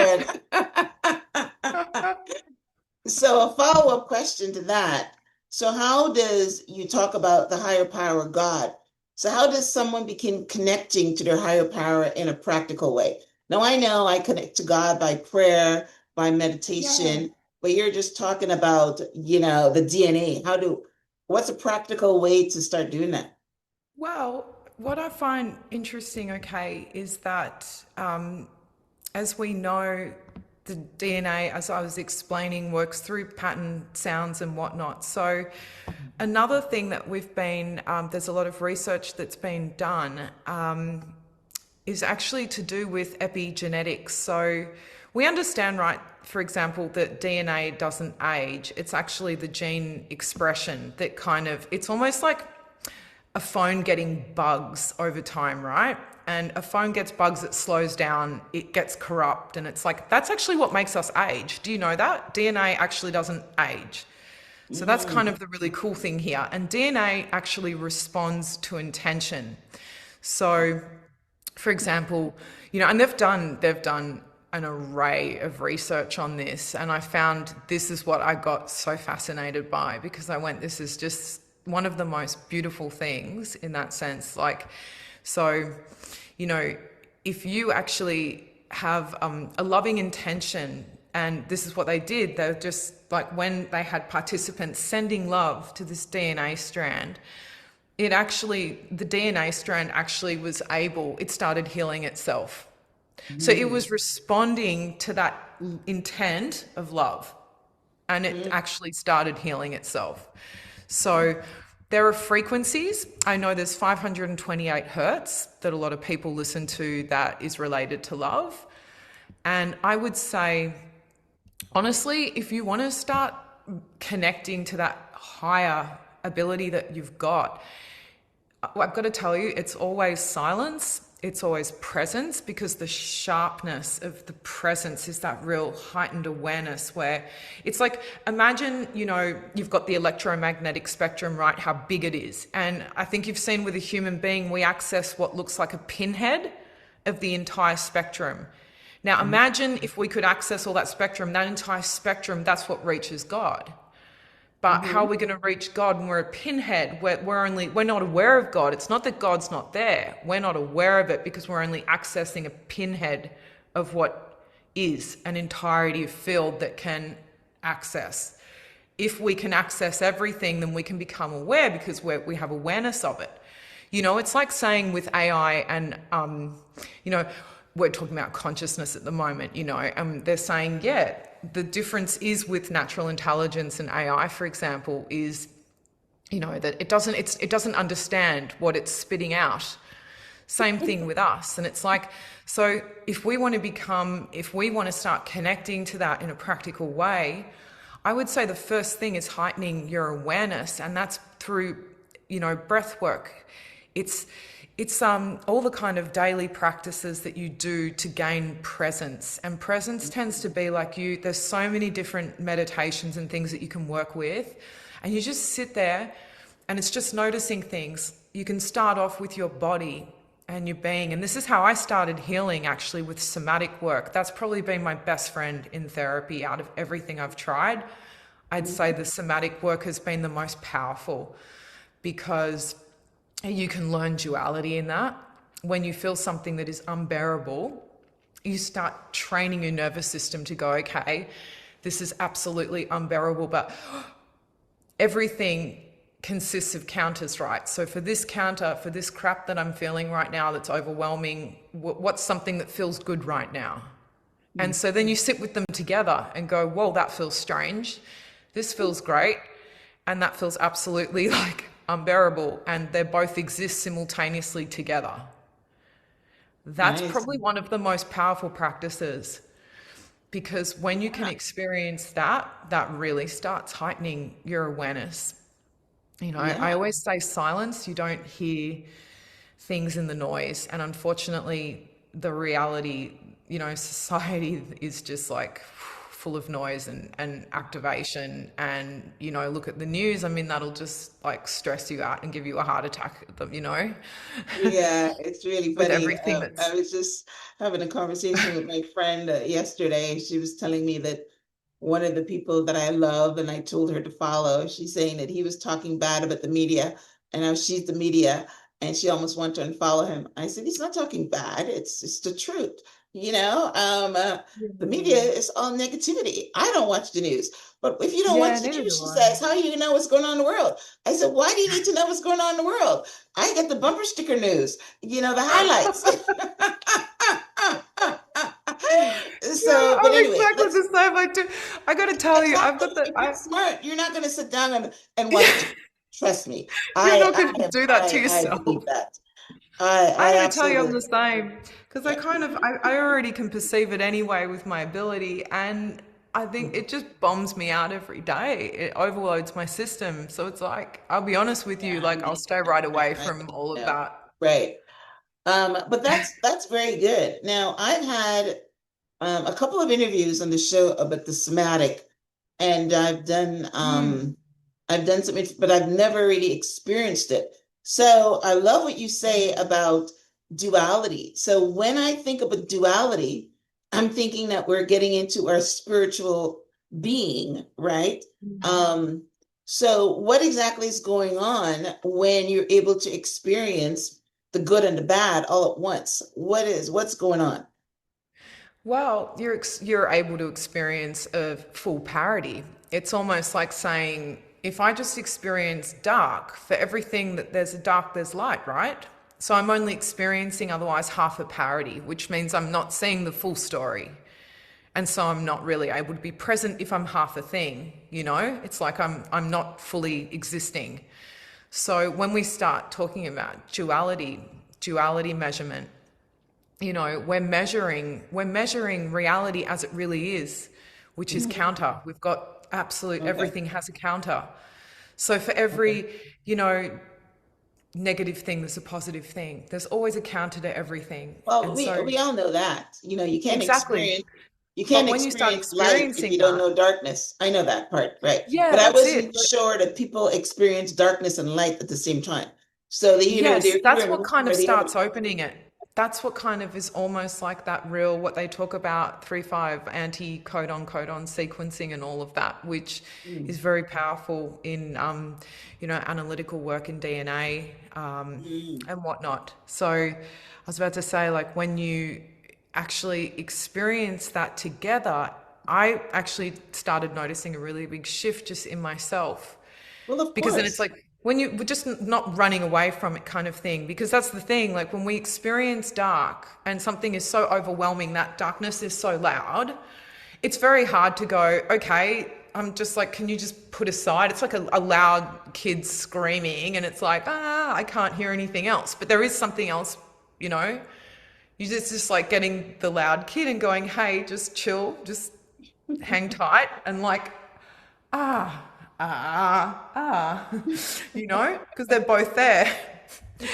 one. So a follow-up question to that. So how does you talk about the higher power of God? So how does someone begin connecting to their higher power in a practical way? Now I know I connect to God by prayer, by Yeah. meditation, but you're just talking about, the DNA. What's a practical way to start doing that? Well, what I find interesting, okay, is that as we know, the DNA, as I was explaining, works through pattern sounds and whatnot. So, another thing that there's a lot of research that's been done is actually to do with epigenetics. So, we understand, right, for example, that DNA doesn't age. It's actually the gene expression that it's almost like a phone getting bugs over time, right? And a phone gets bugs, it slows down, it gets corrupt, and it's like, that's actually what makes us age. Do you know that? DNA actually doesn't age. So that's kind Mm. of the really cool thing here. And DNA actually responds to intention. So, for example, and they've done an array of research on this, and I found this is what I got so fascinated by, because I went, this is just one of the most beautiful things in that sense. Like, so, if you actually have a loving intention, and this is what they did, they were just like, when they had participants sending love to this DNA strand, the DNA strand actually it started healing itself. So it Mm. was responding to that intent of love, and it Mm. actually started healing itself. So there are frequencies. I know there's 528 hertz that a lot of people listen to that is related to love. And I would say, honestly, if you want to start connecting to that higher ability that you've got, I've got to tell you, it's always silence. It's always presence, because the sharpness of the presence is that real heightened awareness where it's like, imagine, you've got the electromagnetic spectrum, right? How big it is. And I think you've seen with a human being, we access what looks like a pinhead of the entire spectrum. Now, Mm. imagine if we could access all that spectrum, that entire spectrum, that's what reaches God. But how are Mhm. we going to reach God when we're a pinhead? We're not aware of God. It's not that God's not there. We're not aware of it because we're only accessing a pinhead of what is an entirety of field that can access. If we can access everything, then we can become aware because we have awareness of it. It's like saying with AI and, you know, we're talking about consciousness at the moment, they're saying, yeah, the difference is with natural intelligence and AI, for example, is, that it doesn't understand what it's spitting out. Same thing with us. And it's like, so if we want to start connecting to that in a practical way, I would say the first thing is heightening your awareness, and that's through, breath work. It's all the kind of daily practices that you do to gain presence. And presence tends to be like there's so many different meditations and things that you can work with. And you just sit there and it's just noticing things. You can start off with your body and your being. And this is how I started healing, actually, with somatic work. That's probably been my best friend in therapy out of everything I've tried. I'd say the somatic work has been the most powerful, because you can learn duality in that. When you feel something that is unbearable, you start training your nervous system to go, okay, this is absolutely unbearable, but everything consists of counters, right? So for this counter, for this crap that I'm feeling right now that's overwhelming, what's something that feels good right now? And so then you sit with them together and go, whoa, that feels strange. This feels great. And that feels absolutely like unbearable. And they both exist simultaneously together. That's Nice. probably one of the most powerful practices, because when you can Yeah. experience that, that really starts heightening your awareness. I Yeah. always say silence, you don't hear things in the noise. And unfortunately, the reality, society is just like full of noise and activation. And, look at the news. I mean, that'll just like stress you out and give you a heart attack, Yeah, it's really with funny. everything I that's. was just having a conversation with my friend yesterday. She was telling me that one of the people that I love and I told her to follow, she's saying that he was talking bad about the media, and now she's the media, and she almost wanted to unfollow him. I said, he's not talking bad. It's the truth. You know, the media is all negativity. I don't watch the news. But if you don't Yeah, watch the neither news, do she I. says, how do you know what's going on in the world? I said, why do you need to know what's going on in the world? I get the bumper sticker news, the highlights. Yeah, So, but I'm anyway, exactly let's the same. I got to tell you, I've exactly. got the. If you're smart, you're not going to sit down and watch the. Trust me, You're I not going I to am do that to I yourself. believe that. I I got to tell you, I'm the absolutely. same, because Yeah. I already can perceive it anyway with my ability, and I think it just bombs me out every day. It overloads my system. So it's like, I'll be honest with you, Yeah, like I'll stay right away I from all of know. that. Right. But that's very good. Now, I've had a couple of interviews on the show about the somatic, and Mm. I've done some, but I've never really experienced it. So I love what you say about duality. So when I think about duality, I'm thinking that we're getting into our spiritual being, right? Um, so what exactly is going on when you're able to experience the good and the bad all at once? What's going on? Well, you're able to experience a full parity. It's almost like saying, if I just experience dark, for everything that there's a dark, there's light, right? So I'm only experiencing otherwise half a parody, which means I'm not seeing the full story. And so I'm not really able to be present if I'm half a thing, you know? It's like I'm not fully existing. So when we start talking about duality measurement, you know, we're measuring reality as it really is, which is Mhm. counter. We've got absolute Okay. everything has a counter. So for Okay. every, you know, negative thing, there's a positive thing. There's always a counter to everything. Well, And we so we all know that. exactly. You can't But when you start experience light if experiencing you don't that, know darkness. I know that part, right? yeah, But I that's it. wasn't But sure that people experience darkness and light at the same time. So that yes, they're either that's in what one kind or of the other. starts opening it. That's what kind of is almost like that real, what they talk about, 3-5 anti codon sequencing and all of that, which Mm. is very powerful in, you know, analytical work in DNA Mm. and whatnot. So I was about to say, like, when you actually experience that together, I actually started noticing a really big shift just in myself, Well, of because then it's course. like when we're just not running away from it kind of thing, because that's the thing, like when we experience dark and something is so overwhelming, that darkness is so loud, it's very hard to go, okay, I'm just like, can you just put aside, it's like a loud kid screaming and it's like, I can't hear anything else, but there is something else, you know. You just like getting the loud kid and going, hey, just chill, just hang tight, and like, ah, you know, because they're both there.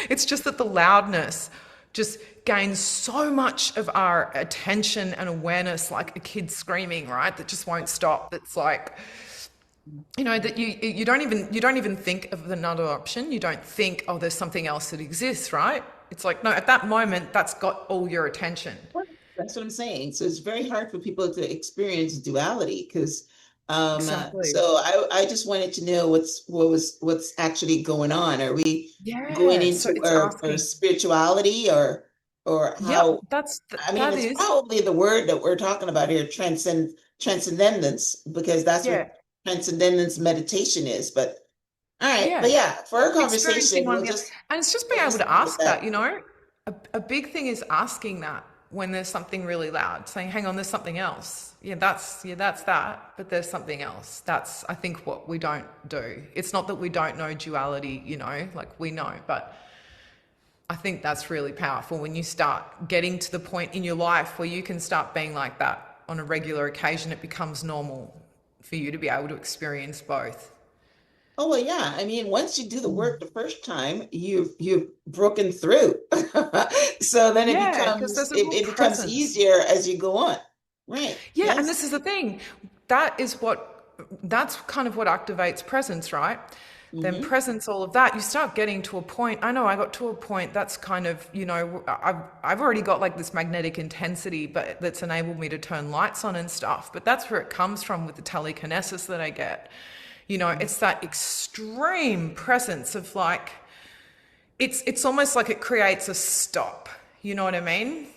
It's just that the loudness just gains so much of our attention and awareness, like a kid screaming, right? That just won't stop. That's like, you know, that you don't even think of another option. You don't think, oh, there's something else that exists, right? It's like, no, at that moment, that's got all your attention. That's what I'm saying. So it's very hard for people to experience duality because Exactly. so I just wanted to know what's actually going on. Are we going Yeah. So into it's our asking. spirituality or Yep, how I mean that it's is. probably the word that we're talking about here, transcendence, because that's what Yeah. transcendence meditation is. But all right, but Yeah. yeah, for our conversation, Experiencing one the other. And it's just being we'll able just to leave it at ask that, that. you know? A big thing is asking that when there's something really loud, saying, hang on, there's something else. Yeah, that's that, but there's something else. That's, I think, what we don't do. It's not that we don't know duality, you know, like we know, but I think that's really powerful when you start getting to the point in your life where you can start being like that on a regular occasion. It becomes normal for you to be able to experience both. Oh well, yeah. I mean, once you do the work the first time, you've broken through. So then Yeah, because there's a real it becomes presence. easier as you go on. Right. Yeah, and Yes. this is the thing. That is what that's kind of what activates presence, right? Then Hmm. presence, all of that, you start getting to a point. I know I got to a point that's kind of, you know, I've already got like this magnetic intensity, but that's enabled me to turn lights on and stuff. But that's where it comes from with the telekinesis that I get. You know, it's that extreme presence of like it's almost like it creates a stop. You know what I mean?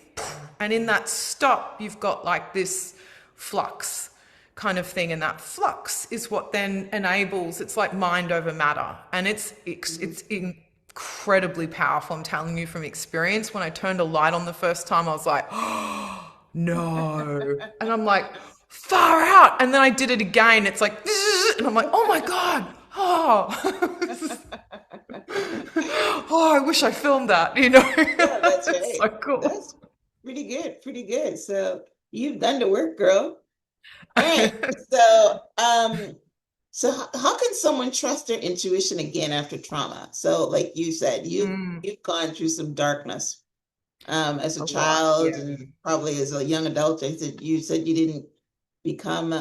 And in that stop, you've got like this flux kind of thing, and that flux is what then enables. It's like mind over matter, and it's incredibly powerful. I'm telling you from experience. When I turned a light on the first time, I was like, oh, no, and I'm like, far out. And then I did it again. It's like, and I'm like, oh my god, oh. Oh, I wish I filmed that, you know. Yeah, that's It's right. so cool. That's pretty good. Pretty good. So you've done the work, girl. All right. How can someone trust their intuition again after trauma? So, like you said, Mm, you've gone through some darkness as a a lot, child yeah. and probably as a young adult. You said you didn't become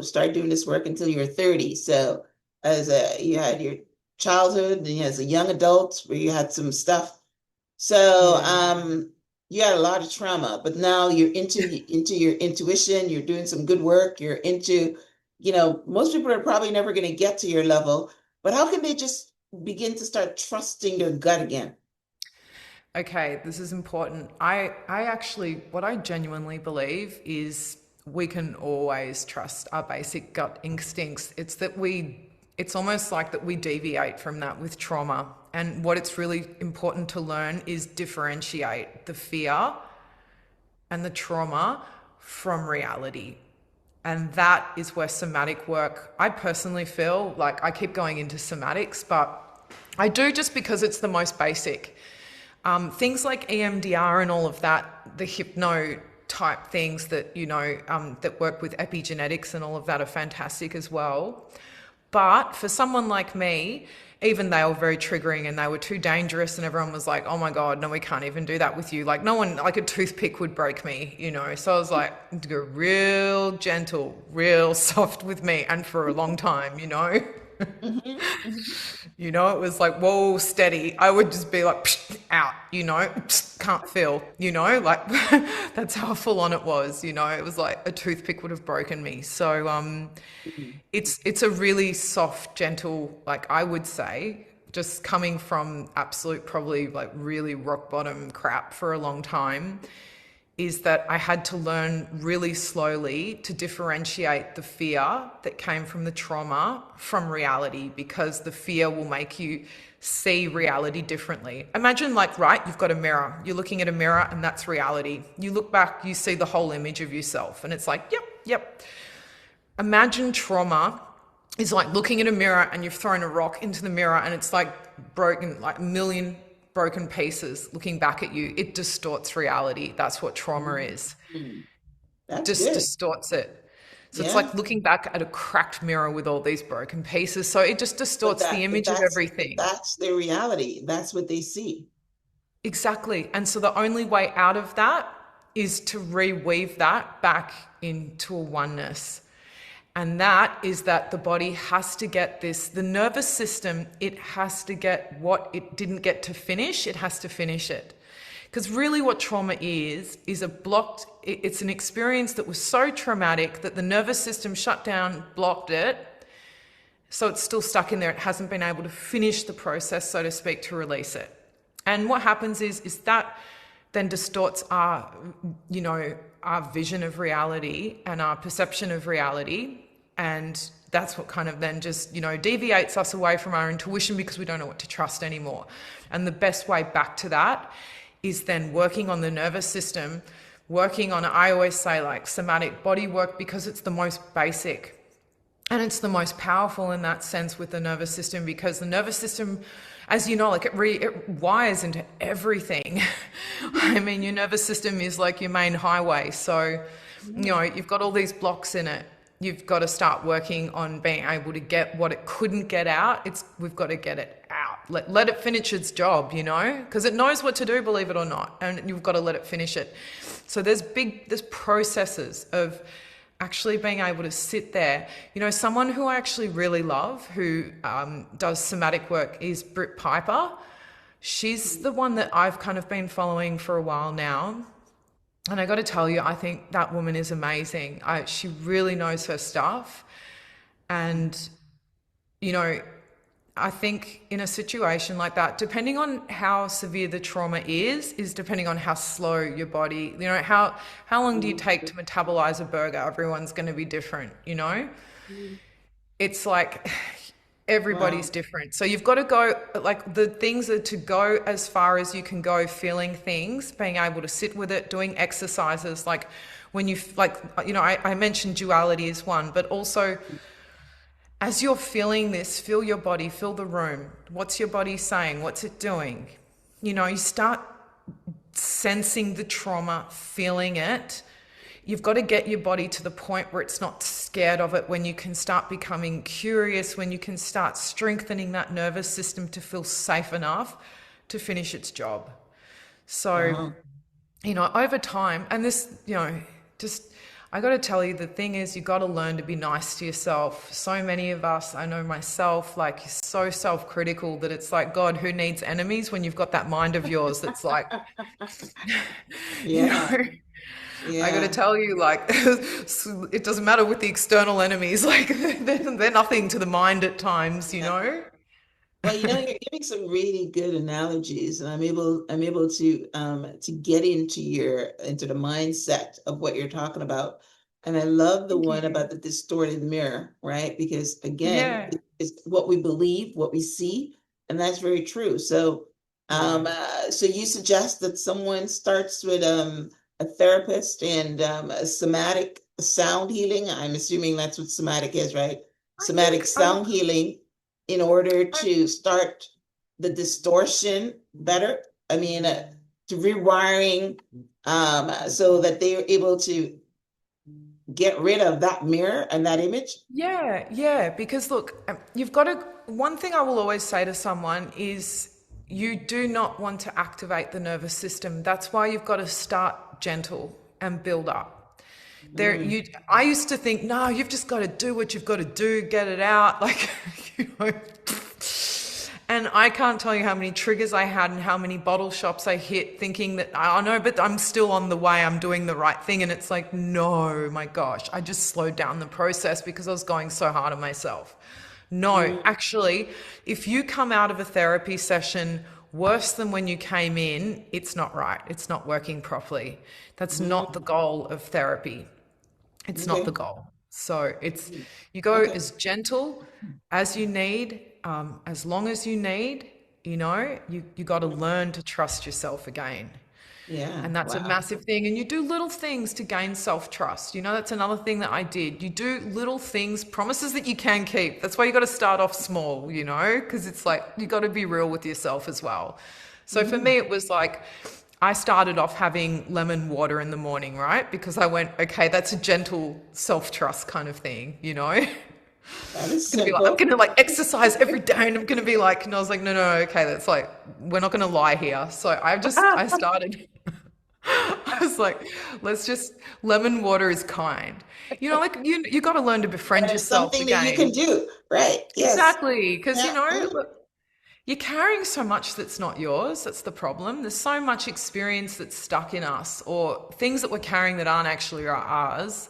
start doing this work until you were 30. So you had your childhood and as a young adult where you had some stuff. So Yeah. you had a lot of trauma, but now you're into your intuition, you're doing some good work, you're into, most people are probably never going to get to your level, but how can they just begin to start trusting their gut again? Okay, this is important. I actually, what I genuinely believe is we can always trust our basic gut instincts. It's almost like that we deviate from that with trauma. And what it's really important to learn is differentiate the fear and the trauma from reality. And that is where somatic work, I personally feel like I keep going into somatics, but I do just because it's the most basic. Things like EMDR and all of that, the hypno type things that, that work with epigenetics and all of that are fantastic as well. But for someone like me, even they were very triggering and they were too dangerous, and everyone was like, oh my God, no, we can't even do that with you. Like, no one, like a toothpick would break me. So I was like, go real gentle, real soft with me, and for a long time. Mhm, mhm. It was like, whoa, steady. I would just be like, psh, out, psh, can't feel, like that's how full on it was. It was like a toothpick would have broken me. So, Mhm. it's a really soft, gentle, like I would say, just coming from absolute, probably like really rock bottom crap for a long time, is that I had to learn really slowly to differentiate the fear that came from the trauma from reality, because the fear will make you see reality differently. Imagine, like, right, you've got a mirror, you're looking at a mirror, and that's reality. You look back, you see the whole image of yourself, and it's like, yep, yep. Imagine trauma is like looking at a mirror and you've thrown a rock into the mirror and it's like broken, like a million broken pieces looking back at you. It distorts reality. That's what trauma is. Mhm. That's Just good. distorts it. So it's Yeah. like looking back at a cracked mirror with all these broken pieces. So it just But distorts the that but image of but everything. that's their reality. That's what they see. Exactly. And so the only way out of that is to reweave that back into a oneness. And that is that the body has to get this, the nervous system, it has to get what it didn't get to finish, it has to finish it. Because really what trauma is a blocked, it's an experience that was so traumatic that the nervous system shut down, blocked it. So it's still stuck in there. It hasn't been able to finish the process, so to speak, to release it. And what happens is that then distorts our vision of reality and our perception of reality. And that's what kind of then just, deviates us away from our intuition, because we don't know what to trust anymore. And the best way back to that is then working on the nervous system, working on, I always say, like somatic body work, because it's the most basic. And it's the most powerful in that sense with the nervous system, because the nervous system, as you know, like it wires into everything. I mean, your nervous system is like your main highway. So, Mhm. you've got all these blocks in it. You've got to start working on being able to get what it couldn't get out. We've got to get it out. Let it finish its job, because it knows what to do, believe it or not. And you've got to let it finish it. So there's processes of actually being able to sit there. Someone who I actually really love, who does somatic work, is Britt Piper. She's the one that I've kind of been following for a while now. And I got to tell you, I think that woman is amazing. She really knows her stuff. And, you know, I think in a situation like that, depending on how severe the trauma is depending on how slow your body, how long do you take to metabolize a burger? Everyone's going to be different. Mhm. It's like Wow. everybody's different. So you've got to go, like the things are to go as far as you can go, feeling things, being able to sit with it, doing exercises. Like when I mentioned duality is one, but also as you're feeling this, feel your body, feel the room. What's your body saying? What's it doing? You start sensing the trauma, feeling it. You've got to get your body to the point where it's not scared of it, when you can start becoming curious, when you can start strengthening that nervous system to feel safe enough to finish its job. So, Wow. over time, and this, just, I got to tell you, the thing is, you got to learn to be nice to yourself. So many of us, I know myself, like, so self-critical that it's like, God, who needs enemies when you've got that mind of yours that's like, you Yeah. know, I got to Yeah. tell you, like, it doesn't matter with the external enemies, like, they're nothing to the mind at times. Yeah. Well, you're giving some really good analogies, and I'm able to get into the mindset of what you're talking about. And I love the Thank one you. about the distorted mirror, right? Because again, Yeah. it's what we believe, what we see, and that's very true. So, Yeah. so you suggest that someone starts with a therapist and a somatic sound healing. I'm assuming that's what somatic is, right? I Somatic think sound healing in order I, to start the distortion better. I mean, to rewiring, so that they are able to get rid of that mirror and that image. yeah, yeah, because look, you've got to, one thing I will always say to someone is you do not want to activate the nervous system. That's why you've got to start gentle and build up. Mm, I used to think, no, you've just got to do what you've got to do, get it out. Like, you know, and I can't tell you how many triggers I had and how many bottle shops I hit thinking that, I know, but I'm still on the way, I'm doing the right thing. And it's like, no, my gosh, I just slowed down the process because I was going so hard on myself. No, mm, actually, if you come out of a therapy session worse than when you came in, it's not right. It's not working properly. That's not the mm. goal of therapy. It's not the Okay. goal. So it's, Mm. you go Okay. as gentle as you need, as long as you need, you got to learn to trust yourself again. Yeah. And that's a Wow. massive thing. And you do little things to gain self trust. That's another thing that I did. You do little things, promises that you can keep. That's why you got to start off small, because it's like you got to be real with yourself as well. So for Mm. me, it was like I started off having lemon water in the morning, right? Because I went, okay, that's a gentle self trust kind of thing, That is Gonna be like, I'm simple. gonna like exercise every day and I'm gonna be like, and I was like, no, no, okay, that's like, we're not gonna lie here. So I started I was like, let's just, lemon water is kind. Like you got to learn to befriend And it's yourself something that you can again. do, right? Yes. Exactly. Because, Yeah. Mm. look, you're carrying so much that's not yours. That's the problem. There's so much experience that's stuck in us or things that we're carrying that aren't actually ours.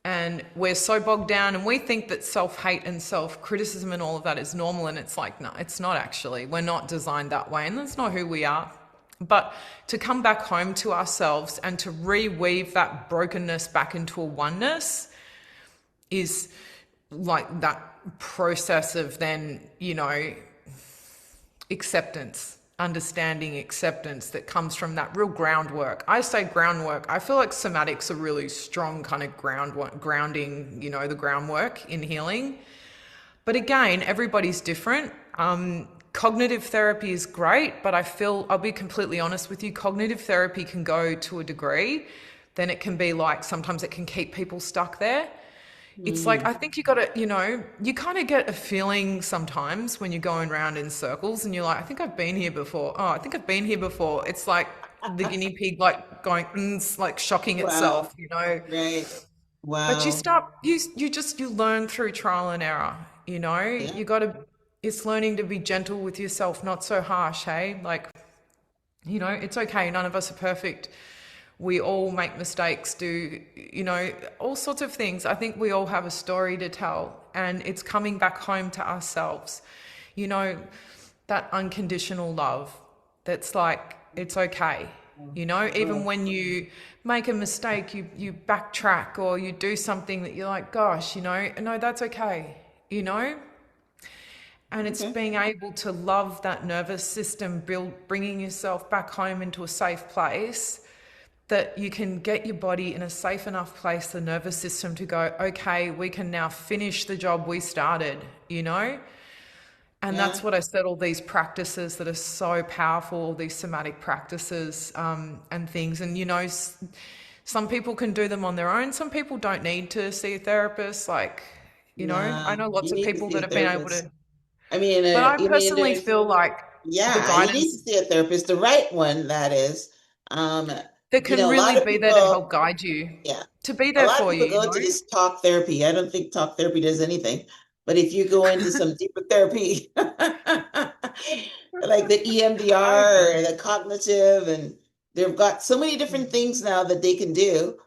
And we're so bogged down and we think that self-hate and self-criticism and all of that is normal. And it's like, no, it's not actually. We're not designed that way. And that's not who we are. But to come back home to ourselves and to reweave that brokenness back into a oneness is like that process of then, acceptance, understanding, acceptance that comes from that real groundwork. I say groundwork. I feel like somatics are really strong kind of grounding, the groundwork in healing. But again, everybody's different. Cognitive therapy is great, but I'll be completely honest with you, cognitive therapy can go to a degree, then it can be like sometimes it can keep people stuck there. It's like, Mm. I think you got to, you kind of get a feeling sometimes when you're going around in circles and you're like, I think I've been here before. Oh, I think I've been here before. It's like the guinea pig, like going, like shocking Wow. itself. Right. But you Wow. start, you learn through trial and error, Yeah. you got to, it's learning to be gentle with yourself, not so harsh, hey? Like, it's okay. None of us are perfect. We all make mistakes, do, all sorts of things. I think we all have a story to tell, and it's coming back home to ourselves. You know, that unconditional love that's like, it's okay. Even Oh, when you make a mistake, you backtrack or you do something that you're like, gosh, no, that's okay, you know? And it's okay. being able to love that nervous system, bringing yourself back home into a safe place that you can get your body in a safe enough place, the nervous system to go, okay, we can now finish the job we started. And that's Yeah. what I said, all these practices that are so powerful, all these somatic practices and things. And, some people can do them on their own. Some people don't need to see a therapist. Like, Yeah. I know lots You of need to people see that a have been able therapist. to, I mean, but I you mean personally there's, feel like the yeah, you need to guidance see a therapist, the right one, that is. Um, that can a lot really of be there to help people, guide you, yeah, to be a there lot of for people you, go to this talk therapy. I don't think talk therapy does anything, but if you go into some deeper therapy, like the I EMDR or agree. the cognitive, and they've got so many different things now that they can do.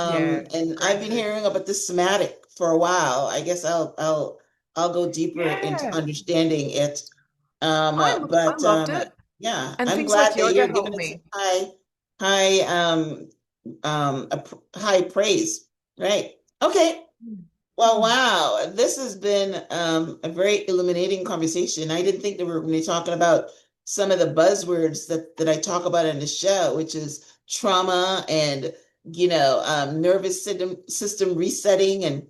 Yeah, And I've great been too. hearing about the somatic for a while. I guess I'll go deeper into Yeah, understanding it. I But loved it. yeah, And I'm things like glad that yoga you're giving helped it some me. high high praise. Right. Okay. Well, wow. This has been a very illuminating conversation. I didn't think that we were going to be talking about some of the buzzwords that I talk about in the show, which is trauma and, nervous system resetting and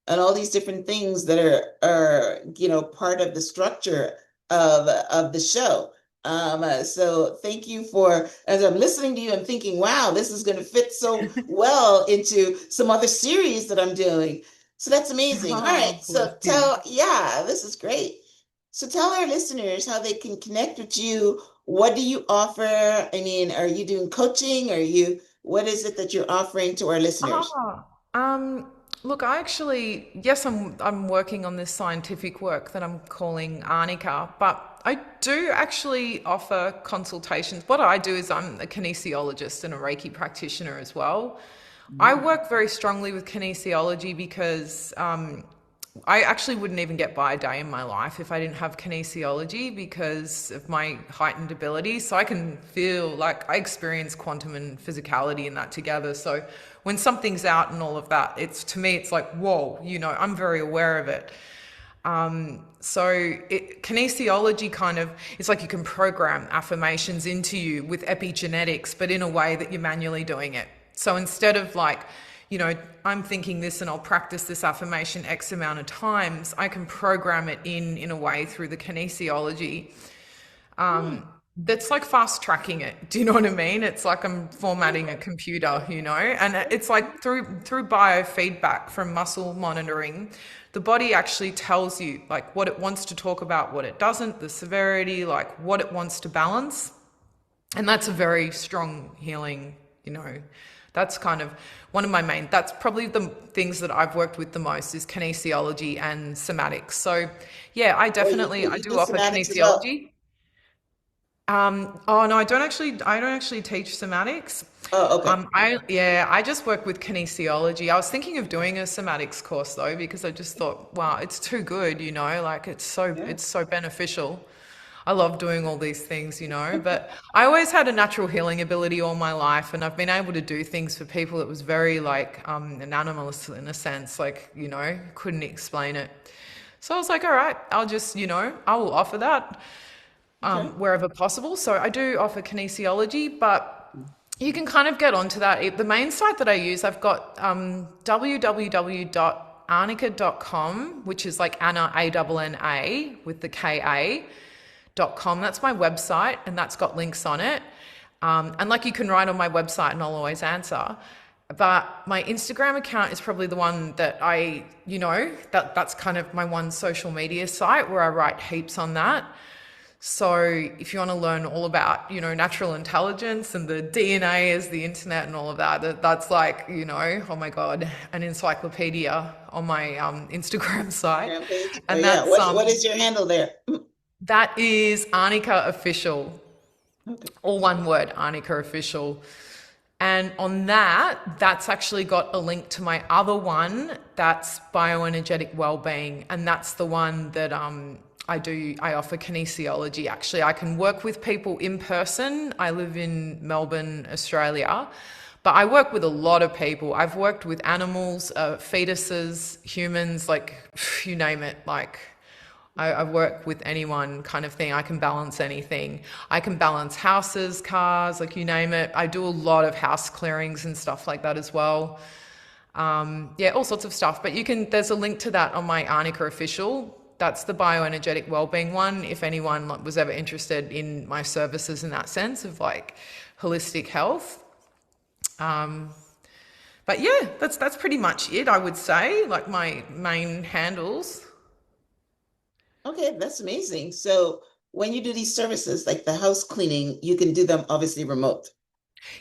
all these different things that are part of the structure of the show. So thank you for, as I'm listening to you, I'm thinking, wow, this is going to fit so well into some other series that I'm doing. So that's amazing. All right. Oh, bless you. Yeah, this is great. So tell our listeners how they can connect with you. What do you offer? I mean, are you doing coaching? What is it that you're offering to our listeners? Ah, look, I actually, yes, I'm working on this scientific work that I'm calling Arnica, but I do actually offer consultations. What I do is I'm a kinesiologist and a Reiki practitioner as well. I Mm. work very strongly with kinesiology because I actually wouldn't even get by a day in my life if I didn't have kinesiology because of my heightened ability. So I can feel like I experience quantum and physicality in that together. So when something's out and all of that, it's to me, it's like, whoa, I'm very aware of it. Kinesiology kind of, it's like you can program affirmations into you with epigenetics, but in a way that you're manually doing it. So instead of like, I'm thinking this and I'll practice this affirmation X amount of times, I can program it in a way through the kinesiology Hmm. that's like fast tracking it. Do you know what I mean? It's like I'm formatting a Yeah. computer, and it's like through biofeedback from muscle monitoring, the body actually tells you like what it wants to talk about, what it doesn't, the severity, like what it wants to balance. And that's a very strong healing, that's kind of one of my main, that's probably the things that I've worked with the most is kinesiology and somatics. So yeah, Or you, I you do do offer somatics as well. kinesiology. Oh no, I don't actually teach somatics. Oh, okay. I just work with kinesiology. I was thinking of doing a somatics course though, because I just thought, wow, it's too good, like Yeah. it's so beneficial. I love doing all these things, but I always had a natural healing ability all my life, and I've been able to do things for people that was very like anonymous in a sense, like, couldn't explain it. So I was like, all right, I will offer that Okay. wherever possible. So I do offer kinesiology, but you can kind of get onto that. The main site that I use, I've got www.arnica.com, which is like Anna, ANNA, with the KA.com. That's my website, and that's got links on it. And like you can write on my website, and I'll always answer. But my Instagram account is probably the one that that's kind of my one social media site where I write heaps on that. So if you want to learn all about, natural intelligence and the DNA as the internet and all of that, that's like, oh my God, an encyclopedia on my Instagram site. Instagram page. Oh And yeah. What is your handle there? that is Arnica Official, Okay. all one word, Arnica Official. And on that, that's actually got a link to my other one, that's bioenergetic wellbeing, and that's the one that I offer kinesiology. Actually, I can work with people in person. I live in Melbourne, Australia, but I work with a lot of people. I've worked with animals, fetuses, humans, like you name it, like I work with anyone kind of thing. I can balance anything. I can balance houses, cars, like you name it. I do a lot of house clearings and stuff like that as well. Yeah, all sorts of stuff. But there's a link to that on my Arnica Official. That's the bioenergetic wellbeing one. If anyone was ever interested in my services in that sense of like holistic health. Um, but yeah, that's pretty much it, I would say, like my main handles. Okay, that's amazing. So when you do these services, like the house cleaning, you can do them obviously remote.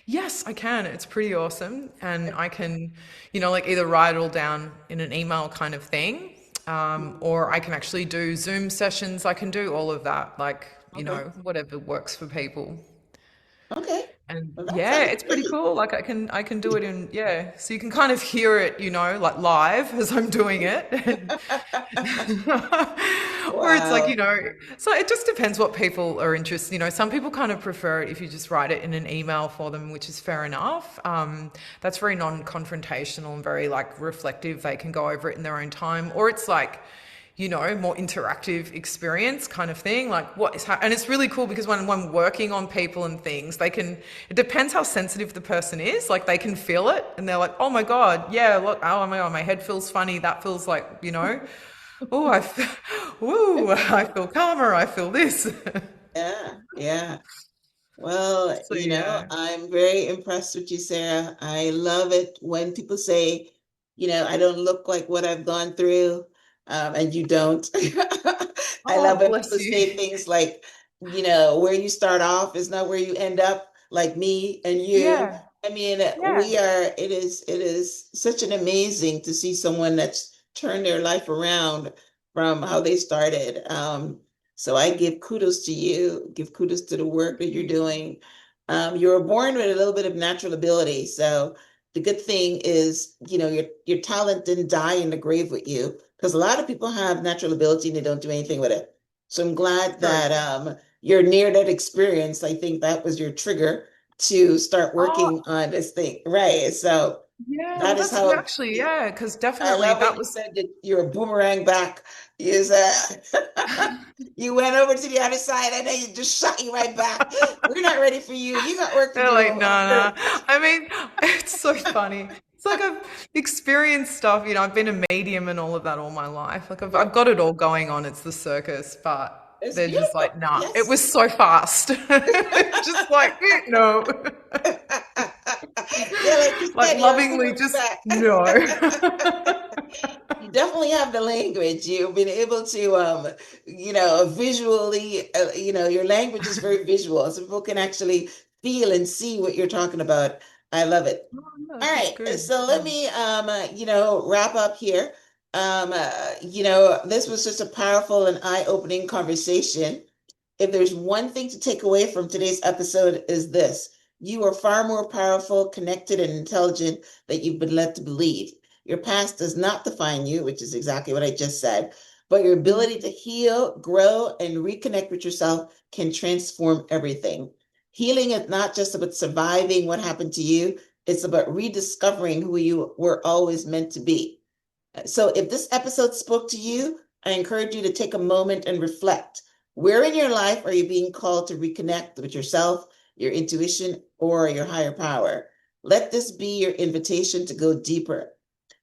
Yes, I can. It's pretty awesome. And I can, like either write it all down in an email kind of thing, or I can actually do Zoom sessions. I can do all of that, like, Okay. whatever works for people. Okay. And Well, that yeah, sounds it's pretty great. cool. Like I can do it in, yeah. So you can kind of hear it, like live as I'm doing it. Or it's like, Wow. so it just depends what people are interested. Some people kind of prefer it if you just write it in an email for them, which is fair enough. That's very non-confrontational and very like reflective. They can go over it in their own time. Or it's like, more interactive experience kind of thing. Like and it's really cool because when working on people and things, it depends how sensitive the person is. Like they can feel it and they're like, oh my God, yeah, look, oh my God, my head feels funny. That feels like, oh, woo, I feel calmer. I feel this. Yeah, yeah. Well, So yeah. I'm very impressed with you, Sarah. I love it when people say, I don't look like what I've gone through, and you don't. I love Oh, when bless people you. say things like, where you start off is not where you end up, like me and you. Yeah, I mean, yeah. it is such an amazing to see someone that's turned their life around from how they started. So I give kudos to you, give kudos to the work that Thank you're you. doing. You were born with a little bit of natural ability. So the good thing is, your talent didn't die in the grave with you, because a lot of people have natural ability and they don't do anything with it. So I'm glad True. that you're near that experience. I think that was your trigger to start Oh, working on this thing. Right. So yeah. Well, that is that's how actually, yeah, because I definitely love when that you was. said that you're a boomerang back. You said you went over to the other side and then you just shot you right back. We're not ready for you. You got work to They're do like, on no, no. Earth. I mean, it's so funny. It's like I've experienced stuff. I've been a medium and all of that all my life. Like I've Yep. got it all going on. It's the circus, but It's they're just like, beautiful. nah. It Yes. was so fast. Just like, no. Yeah, like you Like said, you're a lovingly, boomerang just back. no. You definitely have the language. You've been able to, visually, your language is very visual, so people can actually feel and see what you're talking about. I love it. Oh, no, All that's right, good. so let Yeah. me, wrap up here. This was just a powerful and eye-opening conversation. If there's one thing to take away from today's episode is this: you are far more powerful, connected, and intelligent than you've been led to believe. Your past does not define you, which is exactly what I just said, but your Mm. ability to heal, grow, and reconnect with yourself can transform everything. Healing is not just about surviving what happened to you, it's about rediscovering who you were always meant to be. So if this episode spoke to you, I encourage you to take a moment and reflect. Where in your life are you being called to reconnect with yourself, your intuition, or your higher power? Let this be your invitation to go deeper.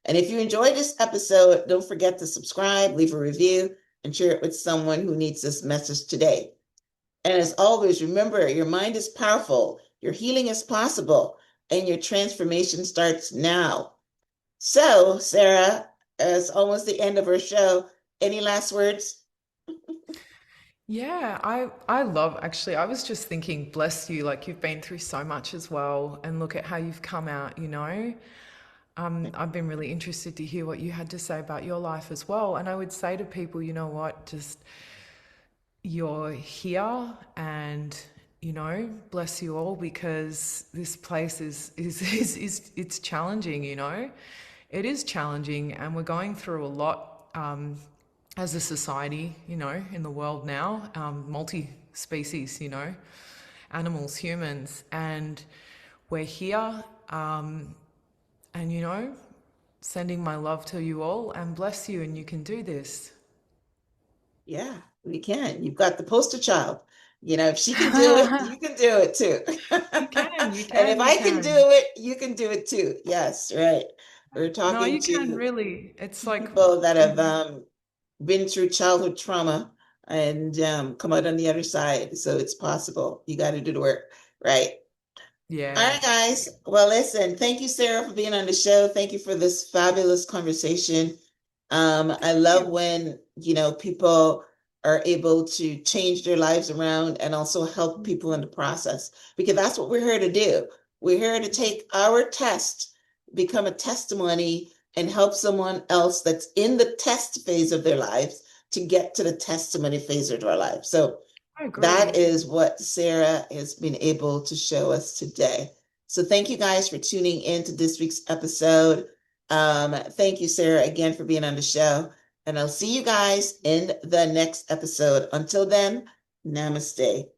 And if you enjoyed this episode, don't forget to subscribe, leave a review, and share it with someone who needs this message today. And as always, remember, your mind is powerful, your healing is possible, and your transformation starts now. So, Sarah, it's almost the end of our show. Any last words? Yeah, I love actually. I was just thinking, bless you, like you've been through so much as well, and look at how you've come out. I've been really interested to hear what you had to say about your life as well. And I would say to people, you know what, just you're here and bless you all because this place is it's challenging. It is challenging and we're going through a lot as a society, in the world now, multi-species, animals, humans, and we're here, and sending my love to you all and bless you and you can do this. Yeah, we can. You've got the poster child. If she can do it, you can do it too. You can, you And if can, you I can do can. it, you can do it too. Yes, right. We're No, talking you can to really. It's like, people that have mhm. been through childhood trauma and come out on the other side. So it's possible. You got to do the work, right? All Yeah. right, guys. Well, listen, thank you, Sarah, for being on the show. Thank you for this fabulous conversation. I love when, people are able to change their lives around and also help people in the process, because that's what we're here to do. We're here to take our test, become a testimony, and help someone else that's in the test phase of their lives to get to the testimony phase of their life. So I that agree. is what Sarah has been able to show us today. So thank you guys for tuning in to this week's episode. Thank you, Sarah, again for being on the show. And I'll see you guys in the next episode. Until then, namaste.